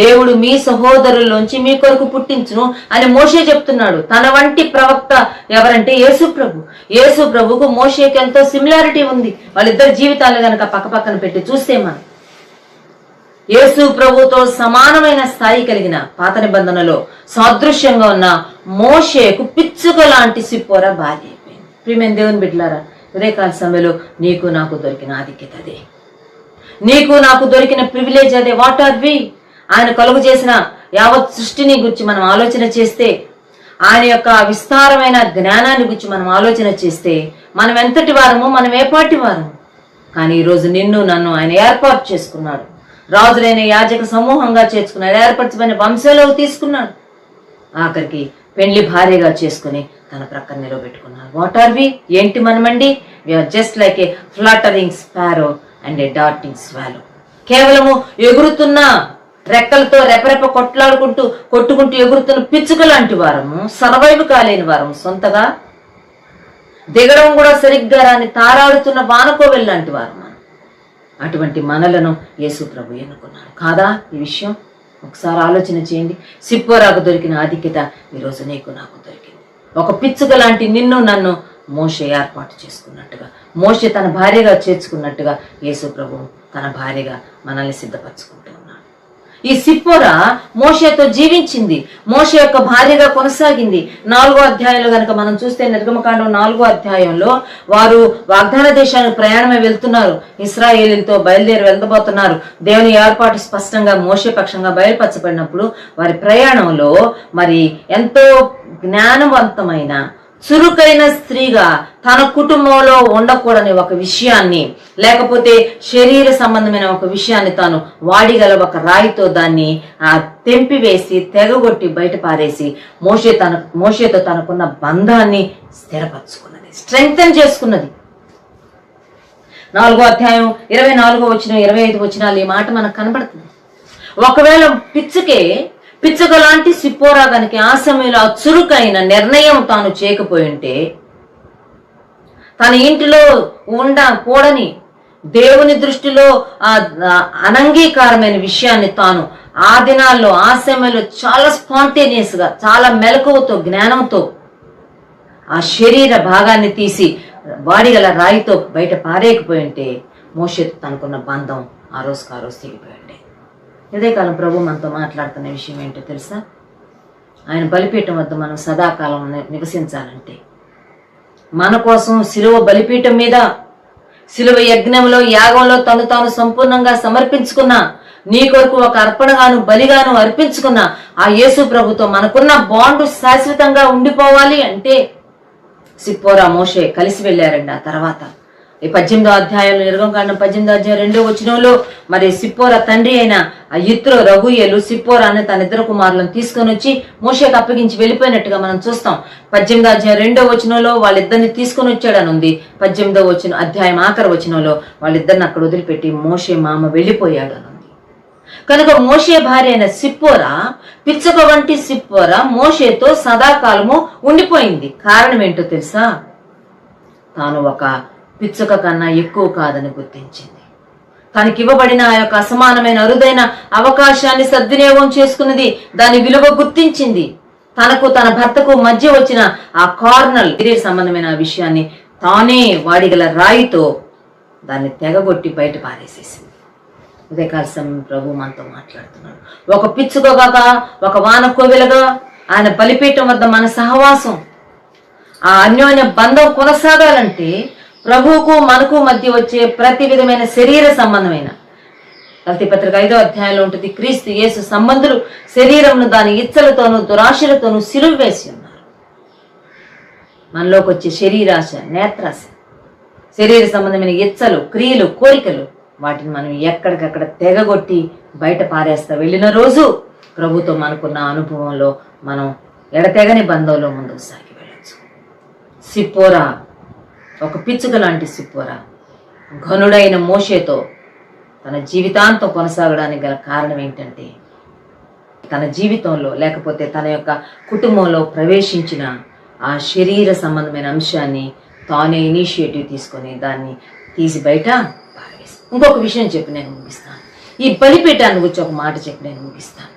దేవుడు మీ సహోదరుల్లోంచి మీ కొరకు పుట్టించును అని మోషే చెప్తున్నాడు. తన వంటి ప్రవక్త ఎవరంటే యేసు ప్రభు. యేసు ప్రభుకు మోషేకి ఎంతో సిమిలారిటీ ఉంది. వాళ్ళిద్దరి జీవితాలు గనక పక్కపక్కన పెట్టి చూస్తే మనం యేసు ప్రభుతో సమానమైన స్థాయి కలిగిన పాత నిబంధనలో సాదృశ్యంగా ఉన్న మోషేకు పిచ్చుక లాంటి సిప్పోరా భార్య అయిపోయింది. ప్రియమైన దేవుని బిడ్డలారా, ఉదయకాల సమయంలో నీకు నాకు దొరికిన ఆధిక్యత అదే, నీకు నాకు దొరికిన ప్రివిలేజ్ అదే. What are we? ఆయన కలుగు చేసిన యావత్ సృష్టిని గురించి మనం ఆలోచన చేస్తే, ఆయన యొక్క విస్తారమైన జ్ఞానాన్ని గురించి మనం ఆలోచన చేస్తే మనం ఎంతటి వారము, మనం ఏ పాటి వారము. కానీ ఈరోజు నిన్ను నన్ను ఆయన ఏర్పాటు చేసుకున్నాడు. రాజులైన యాజక సమూహంగా చేర్చుకున్నాడు. ఏర్పరచబడిన వంశంలో తీసుకున్నాడు. ఆఖరికి పెళ్లి భార్యగా చేసుకుని తన ప్రక్కన నిలబెట్టుకున్నాడు. What are we? ఏంటి మనమండి? We are just like a fluttering sparrow and a darting swallow. కేవలము ఎగురుతున్న రెక్కలతో రెపరెప కొట్టుకుంటూ ఎగురుతున్న పిచ్చుక లాంటి వారము, సర్వైవ్ కాలేని వారము, సొంతగా దిగడం కూడా సరిగ్గా రాని తారాడుతున్న వానకోవెల్ లాంటి వారము. అటువంటి మనలను యేసు ప్రభు ఎన్నుకున్నాడు కాదా? ఈ విషయం ఒకసారి ఆలోచన చేయండి. సిప్పోరాకు దొరికిన ఆధిక్యత ఈరోజు నీకు నాకు దొరికింది. ఒక పిచ్చుక లాంటి నిన్ను నన్ను మోషే ఏర్పాటు చేసుకున్నట్టుగా, మోషే తన భార్యగా చేర్చుకున్నట్టుగా యేసు ప్రభు తన భార్యగా మనల్ని సిద్ధపరచుకుంటూ ఉన్నాడు. ఈ సిప్పోరా మోషేతో జీవించింది, మోషే యొక్క భార్యగా కొనసాగింది. 4వ అధ్యాయంలో కనుక మనం చూస్తే నిర్గమకాండం 4వ అధ్యాయంలో వారు వాగ్దాన దేశానికి ప్రయాణమే వెళ్తున్నారు. ఇశ్రాయేలీలతో బయలుదేరి వెళ్ళబోతున్నారు. దేవుని ఏర్పాటు స్పష్టంగా మోషే పక్షంగా బయలుపరచబడినప్పుడు వారి ప్రయాణంలో మరి ఎంతో జ్ఞానవంతమైన చురుకైన స్త్రీగా తన కుటుంబంలో ఉండకూడని ఒక విషయాన్ని, లేకపోతే శరీర సంబంధమైన ఒక విషయాన్ని తాను వాడిగల ఒక రాయితో దాన్ని తెంపివేసి తెగగొట్టి బయట పారేసి మోషేతో తనకున్న బంధాన్ని స్థిరపరచుకున్నది, స్ట్రెంగ్తన్ చేసుకున్నది. 4వ అధ్యాయం 24వ వచనం 25 వచనాలు ఈ మాట మనకు కనబడుతుంది. ఒకవేళ పిచ్చుక లాంటి సిప్పోరా గనుక ఆ సమయంలో ఆ చురుకైన నిర్ణయం తాను చేయకపోయి ఉంటే, తన ఇంటిలో కూడని దేవుని దృష్టిలో అనంగీకారమైన విషయాన్ని తాను ఆ దినాల్లో ఆ సమయంలో చాలా స్పాంటేనియస్ గా, చాలా మెలకువతో, జ్ఞానంతో ఆ శరీర భాగాన్ని తీసి వాడిగల రాయితో బయట పారేయకపోయి ఉంటే మోషేతో తనకున్న బంధం ఆ రోజుకు ఆ రోజు తెగిపోయి ఉండే. ఇదే కాలం ప్రభు మనతో మాట్లాడుతున్న విషయం ఏంటో తెలుసా? ఆయన బలిపీఠం వద్ద మనం సదాకాలం నివసించాలంటే, మన కోసం శిలువ బలిపీఠం మీద, శిలువ యజ్ఞంలో, యాగంలో తను తాను సంపూర్ణంగా సమర్పించుకున్న, నీ కొరకు ఒక అర్పణగాను బలిగాను అర్పించుకున్న ఆ యేసు ప్రభుతో మనకున్న బాండు శాశ్వతంగా ఉండిపోవాలి అంటే సిప్పోరా మోషే కలిసి వెళ్ళారండి. ఆ తర్వాత ఈ 18వ అధ్యాయంలో, నిర్గమకాండం 18వ అధ్యాయం 2వ వచనంలో మరి సిప్పోరా తండ్రి అయిన ఆ యిత్రో రఘుయేలు సిప్పోరా అనే తన ఇద్దరు కుమారులను తీసుకొని వచ్చి మోషేకి అప్పగించి వెళ్ళిపోయినట్టుగా మనం చూస్తాం. 18వ అధ్యాయం 2వ వచనంలో వాళ్ళిద్దరిని తీసుకొని వచ్చాడని ఉంది. 18వ అధ్యాయం ఆఖరి వచనంలో వాళ్ళిద్దరిని అక్కడ వదిలిపెట్టి మోషే మామ వెళ్ళిపోయాడు అని ఉంది. కనుక మోషే భార్య అయిన సిప్పోరా, పిచ్చుక వంటి సిప్పోరా మోషేతో సదాకాలము ఉండిపోయింది. కారణం ఏంటో తెలుసా? తాను ఒక పిచ్చుక కన్నా ఎక్కువ కాదని గుర్తించింది. తనకి ఇవ్వబడిన ఆ యొక్క అసమానమైన అరుదైన అవకాశాన్ని సద్వినియోగం చేసుకున్నది. దాని విలువ గుర్తించింది. తనకు తన భర్తకు మధ్య వచ్చిన ఆ కార్నల్ సంబంధమైన విషయాన్ని తానే వాడిగల రాయితో దాన్ని తెగగొట్టి బయట పారేసేసింది. ఉదయకాల సమయం ప్రభు మనతో మాట్లాడుతున్నాడు. ఒక పిచ్చుకగా, ఒక వాన కోవెలగా ఆయన బలిపీఠం వద్ద మన సహవాసం, ఆ అన్యోన్య బంధం కొనసాగాలంటే ప్రభువుకు మనకు మధ్య వచ్చే ప్రతి విధమైన శరీర సంబంధమైన, గలతీ పత్రిక 5వ అధ్యాయంలో ఉంటుంది, క్రీస్తు యేసు సంబంధులు శరీరంను దాని ఇచ్చలతోనూ దురాశలతోనూ సిలువ వేసి ఉన్నారు. మనలోకి వచ్చే శరీరాశ, నేత్రాశ, శరీర సంబంధమైన ఇచ్చలు, క్రియలు, కోరికలు, వాటిని మనం ఎక్కడికక్కడ తెగగొట్టి బయట పారేస్తా వెళ్ళిన రోజు ప్రభుతో మనకున్న అనుభవంలో మనం ఎడతెగని బంధంలో ముందుకు సాగి వెళ్ళచ్చు. సిప్పోరా ఒక పిచ్చుక లాంటి సిప్పోరా ఘనుడైన మోషేతో తన జీవితాంతం కొనసాగడానికి గల కారణం ఏంటంటే, తన జీవితంలో లేకపోతే తన యొక్క కుటుంబంలో ప్రవేశించిన ఆ శరీర సంబంధమైన అంశాన్ని తానే ఇనిషియేటివ్ తీసుకొని దాన్ని తీసి బయట పారేసి. ఇంకొక విషయం చెప్పి నేను ముగిస్తాను. ఈ బలిపీఠాన్ని గురించి ఒక మాట చెప్పి నేను ముగిస్తాను.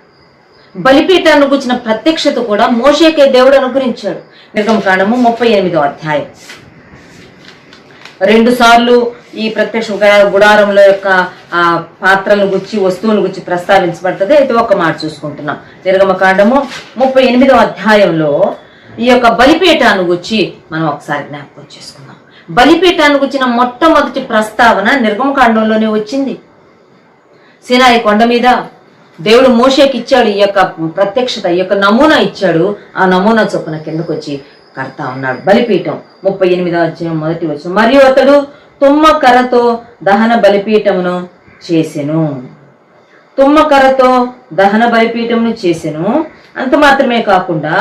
బలిపీఠాన్ని గురించిన ప్రత్యక్షత కూడా మోషేకే దేవుడు అనుగ్రహించాడు. నిర్గమకాండము 38వ అధ్యాయం 2 సార్లు ఈ ప్రత్యక్ష గుడారంలో యొక్క ఆ పాత్రలను గుచ్చి, వస్తువులను గుచ్చి ప్రస్తావించబడుతుంది. అయితే ఒక మాట చూసుకుంటున్నాం. నిర్గమకాండము 38వ అధ్యాయంలో ఈ యొక్క బలిపీఠాన్ని గుచ్చి మనం ఒకసారి జ్ఞాపకం చేసుకుందాం. బలిపీఠాన్ని గుచ్చిన మొట్టమొదటి ప్రస్తావన నిర్గమకాండంలోనే వచ్చింది. సీనాయి కొండ మీద దేవుడు మోషేకి ఇచ్చాడు ఈ యొక్క ప్రత్యక్షత, ఈ యొక్క నమూనా ఇచ్చాడు. ఆ నమూనా చొప్పున కిందకు వచ్చి కడతా ఉన్నాడు బలిపీఠం. 38వ అధ్యాయం 1వ వచనం, మరియు అతడు తుమ్మకర్రతో దహన బలిపీఠమును చేసెను. తుమ్మకర్రతో దహన బలిపీఠమును చేసెను. అంత మాత్రమే కాకుండా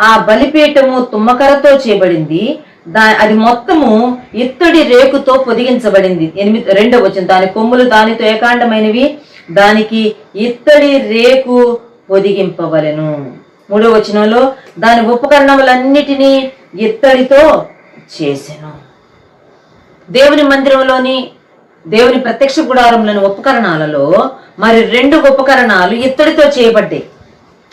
ఆ బలిపీఠము తుమ్మకర్రతో చేయబడింది. అది మొత్తము ఇత్తడి రేకుతో పొదిగించబడింది. 2వ వచనం, దాని కొమ్ములు దానితో ఏకాండమైనవి, దానికి ఇత్తడి రేకు పొదిగింపవలెను. 3వ వచనంలో దాని ఉపకరణములన్నిటినీ ఇత్తడితో చేసెను. దేవుని మందిరంలోని, దేవుని ప్రత్యక్ష గుడారంలోని ఉపకరణాలలో మరి 2 ఉపకరణాలు ఇత్తడితో చేయబడ్డాయి.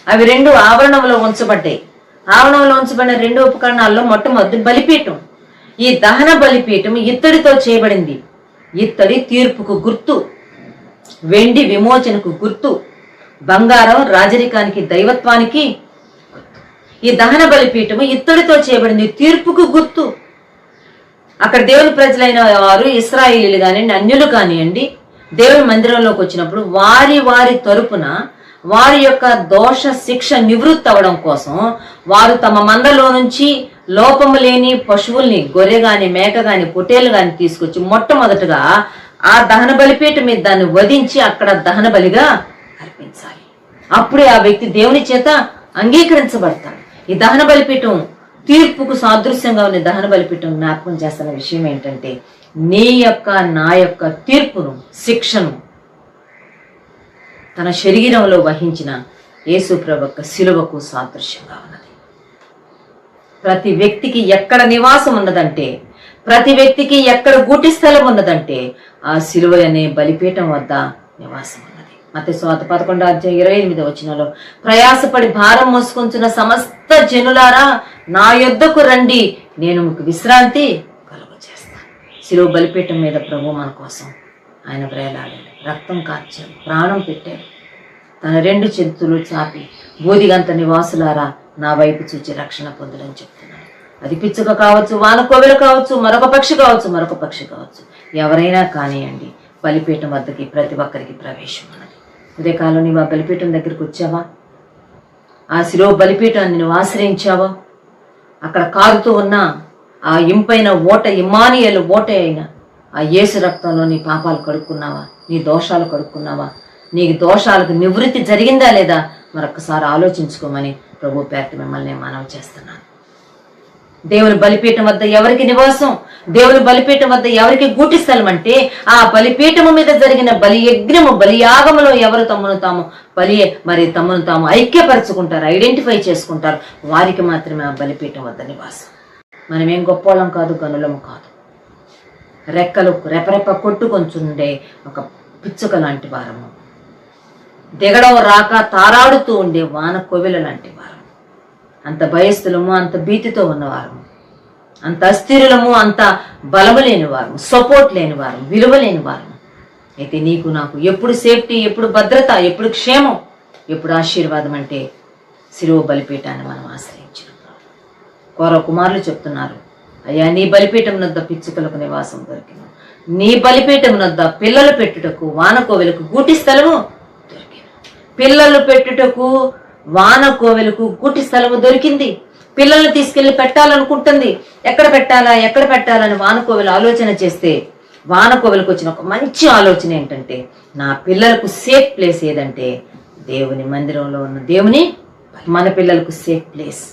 అవి 2 ఆవరణంలో ఉంచబడ్డాయి. ఆవరణంలో ఉంచబడిన 2 ఉపకరణాల్లో మొట్టమొదటి బలిపీఠం. ఈ దహన బలిపీఠం ఇత్తడితో చేయబడింది. ఇత్తడి తీర్పుకు గుర్తు, వెండి విమోచనకు గుర్తు, బంగారం రాజరికానికి, దైవత్వానికి గుర్తు. ఈ దహన బలిపీఠము ఇత్తడితో చేయబడింది, తీర్పుకు గుర్తు. అక్కడ దేవుని ప్రజలైన వారు, ఇశ్రాయేలీలు కానివ్వండి, అన్యులు కానివ్వండి, దేవుని మందిరంలోకి వచ్చినప్పుడు వారి వారి తరపున వారి యొక్క దోష శిక్ష నివృత్తి అవ్వడం కోసం వారు తమ మందలో నుంచి లోపము లేని పశువుల్ని, గొర్రె గాని, మేక గాని, పొట్టేలు గాని తీసుకొచ్చి మొట్టమొదటగా ఆ దహన బలిపీఠం మీద దాన్ని వధించి అక్కడ దహన బలిగా అర్పించాలి. అప్పుడే ఆ వ్యక్తి దేవుని చేత అంగీకరించబడతాడు. ఈ దహన బలిపీఠం తీర్పుకు సాదృశ్యంగా ఉన్న దహన బలిపీఠం జ్ఞాపకం చేస్తున్న విషయం ఏంటంటే, నీ యొక్క నా యొక్క తీర్పును, శిక్షను తన శరీరంలో వహించిన యేసు ప్రభు యొక్క శిలువకు సాదృశ్యంగా ఉన్నది. ప్రతి వ్యక్తికి ఎక్కడ నివాసం ఉన్నదంటే, ప్రతి వ్యక్తికి ఎక్కడ గూటి స్థలం ఉన్నదంటే ఆ శిలువ అనే బలిపీఠం వద్ద నివాసం ఉన్నది. మత్తయి సువార్త 11వ అధ్యాయం 28వ వచనంలో, ప్రయాసపడి భారం మోసుకొంచున్న సమస్త జనులారా నా యొద్దకు రండి, నేను మీకు విశ్రాంతి కలుగు చేస్తాను. శిలువ బలిపీఠం మీద ప్రభు మన కోసం ఆయన వ్రేలాడాడు, రక్తం కార్చాడు, ప్రాణం పెట్టాడు. తన 2 చేతులు చాపి బూదిగంత నివాసులారా నా వైపు చూచి రక్షణ పొందులని చెప్తున్నాడు. అది పిచ్చుక కావచ్చు, వానకోవెల కావచ్చు, మరొక పక్షి కావచ్చు, ఎవరైనా కానివ్వండి, బలిపీఠం వద్దకి ప్రతి ఒక్కరికి ప్రవేశం ఉన్నది. ఉదయకాలం నీవు ఆ బలిపీఠం దగ్గరికి వచ్చావా? ఆ శిలువ బలిపీఠాన్ని నువ్వు ఆశ్రయించావా? అక్కడ కారుతూ ఉన్న ఆ ఇంపైన ఓట, ఇమ్మానుయేలు ఓట అయిన ఆ యేసు రక్తంలో నీ పాపాలు కడుక్కున్నావా? నీ దోషాలు కడుక్కున్నావా? నీ దోషాలకు నివృత్తి జరిగిందా లేదా మరొకసారి ఆలోచించుకోమని ప్రభు పేరిట మిమ్మల్ని మనవి చేస్తున్నాను. దేవుని బలిపీఠం వద్ద ఎవరికి నివాసం, దేవుని బలిపీఠం వద్ద ఎవరికి గూటి స్థలం అంటే ఆ బలిపీఠము మీద జరిగిన బలి యజ్ఞము, బలియాగములో ఎవరు తమను తాము ఐక్యపరచుకుంటారు, ఐడెంటిఫై చేసుకుంటారు, వారికి మాత్రమే ఆ బలిపీఠం వద్ద నివాసం. మనమేం గొప్పోళ్ళం కాదు, గనులము కాదు. రెక్కలు రెపరెప కొట్టుకొంచుండే ఒక పిచ్చుక లాంటి వారము, దిగడం రాక తారాడుతూ ఉండే వాన కోవెల లాంటి వారము, అంత భయస్థులము, అంత భీతితో ఉన్నవారము, అంత అస్థిరులము, అంత బలము లేని వారము, సపోర్ట్ లేని వారము, విలువ లేని వారము. అయితే నీకు నాకు ఎప్పుడు సేఫ్టీ, ఎప్పుడు భద్రత, ఎప్పుడు క్షేమం, ఎప్పుడు ఆశీర్వాదం అంటే శిలువ బలిపీఠాన్ని మనం ఆశ్రయించిన కోర కుమారులు చెప్తున్నారు, అయ్యా నీ బలిపీఠం నద్ద పిచ్చుకలకు నివాసం దొరికిన, నీ బలిపీఠం నద్ద పిల్లలు పెట్టుటకు వానకోవెలకు గూటి స్థలము దొరికిన. పిల్లలు పెట్టుటకు వానకోవెలకు గూటి స్థలము దొరికింది. పిల్లల్ని తీసుకెళ్లి పెట్టాలనుకుంటుంది. ఎక్కడ పెట్టాలని వానకోవెలు ఆలోచన చేస్తే వానకోవెలకు వచ్చిన ఒక మంచి ఆలోచన ఏంటంటే, నా పిల్లలకు సేఫ్ ప్లేస్ ఏదంటే దేవుని మందిరంలో ఉన్న దేవుని. మన పిల్లలకు సేఫ్ ప్లేస్,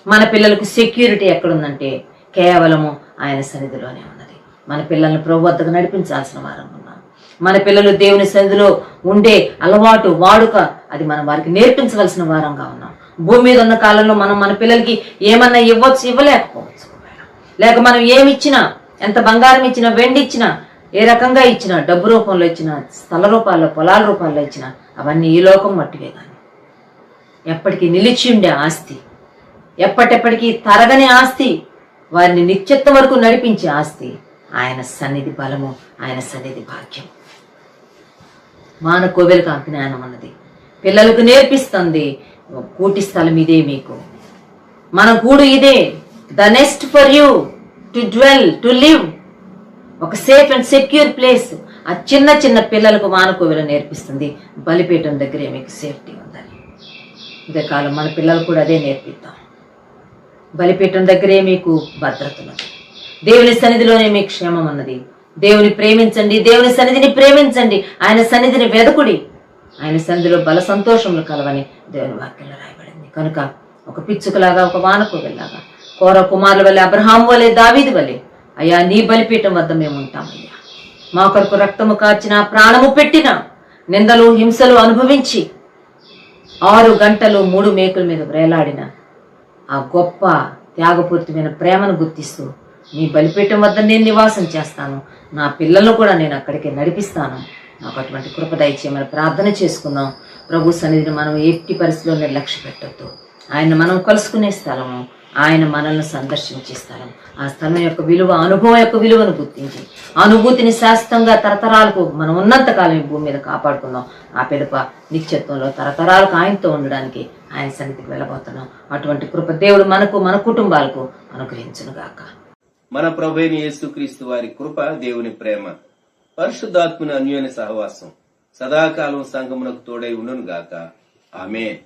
మన పిల్లలకు సెక్యూరిటీ ఎక్కడుందంటే కేవలము ఆయన సన్నిధిలోనే ఉన్నది. మన పిల్లల్ని ప్రభు వద్దకు నడిపించాల్సిన వారం ఉన్నాం. మన పిల్లలు దేవుని సన్నిధిలో ఉండే అలవాటు, వాడుక, అది మనం వారికి నేర్పించవలసిన వారంగా ఉన్నాం. భూమి మీద ఉన్న కాలంలో మనం మన పిల్లలకి ఏమన్నా ఇవ్వలేకపోవచ్చు. లేక మనం ఏమిచ్చినా, ఎంత బంగారం ఇచ్చినా, వెండి ఇచ్చినా, ఏ రకంగా ఇచ్చినా, డబ్బు రూపంలో ఇచ్చినా, స్థల రూపాల్లో, పొలాల రూపాల్లో ఇచ్చినా, అవన్నీ ఈ లోకం మట్టివే. కానీ ఎప్పటికీ నిలిచి ఉండే ఆస్తి, ఎప్పటికీ తరగని ఆస్తి, వారిని నిత్యత్వం వరకు నడిపించే ఆస్తి ఆయన సన్నిధి బలము, ఆయన సన్నిధి భాగ్యం. వానకోవెలకు ఆ జ్ఞానం అన్నది పిల్లలకు నేర్పిస్తుంది. కూటి స్థలం ఇదే, మీకు మన గూడు ఇదే. The nest for you to dwell, to live, ఒక సేఫ్ అండ్ సెక్యూర్ ప్లేస్. ఆ చిన్న చిన్న పిల్లలకు వానకోవెల నేర్పిస్తుంది, బలిపీఠం దగ్గరే మీకు సేఫ్టీ ఉందని. ఇదే కాలం మన పిల్లలు కూడా అదే నేర్పిద్దాం. బలిపీఠం దగ్గరే మీకు భద్రత ఉన్నది, దేవుని సన్నిధిలోనే మీకు క్షేమం ఉన్నది. దేవుని ప్రేమించండి, దేవుని సన్నిధిని ప్రేమించండి, ఆయన సన్నిధిని వెదకుడి, ఆయన సన్నిధిలో బల సంతోషములు కలవని దేవుని వాక్యంలో రాయబడింది. కనుక ఒక పిచ్చుకలాగా, ఒక వానకోవెల్లాగా, కోర కుమారుల వలె, అబ్రహాము వలె, దావీదు వలె, అయ్యా నీ బలిపీఠం వద్ద మేము ఉంటామయ్యా. మా కొరకు రక్తము కాచిన, ప్రాణము పెట్టిన, నిందలు హింసలు అనుభవించి 6 గంటలు 3 మేకుల మీద వేలాడిన ఆ గొప్ప త్యాగపూరితమైన ప్రేమను గుర్తిస్తూ నీ బలిపీఠం వద్ద నేను నివాసం చేస్తాను, నా పిల్లలను కూడా నేను అక్కడికి నడిపిస్తాను, నాకు అటువంటి కృప దయచేయమని ప్రార్థన చేసుకుందాం. ప్రభు సన్నిధిని మనం ఎట్టి పరిస్థితిలో నిర్లక్ష్య పెట్టొద్దు. ఆయన మనం కలుసుకునే స్థలము, ఆయన మనల్ని సందర్శించే స్థలం. ఆ స్థలం యొక్క విలువ, అనుభవం యొక్క విలువను గుర్తించి అనుభూతిని శాశ్వతంగా తరతరాలకు మనం ఉన్నంతకాలం ఈ భూమి మీద కాపాడుకుందాం. ఆ పిలుప నిత్యత్వంలో తరతరాలకు ఆయనతో ఉండడానికి ఆయన సన్నిధికి వెళ్ళబోతున్నాం. అటువంటి కృప దేవుడు మనకు, మన కుటుంబాలకు అనుగ్రహించునుగాక. మన ప్రభువైన యేసుక్రీస్తు వారి కృప, దేవుని ప్రేమ, పరిశుద్ధాత్మని అన్యోన్య సహవాసం సదాకాలం సంఘమునకు తోడై ఉండును గాక. ఆమేన్.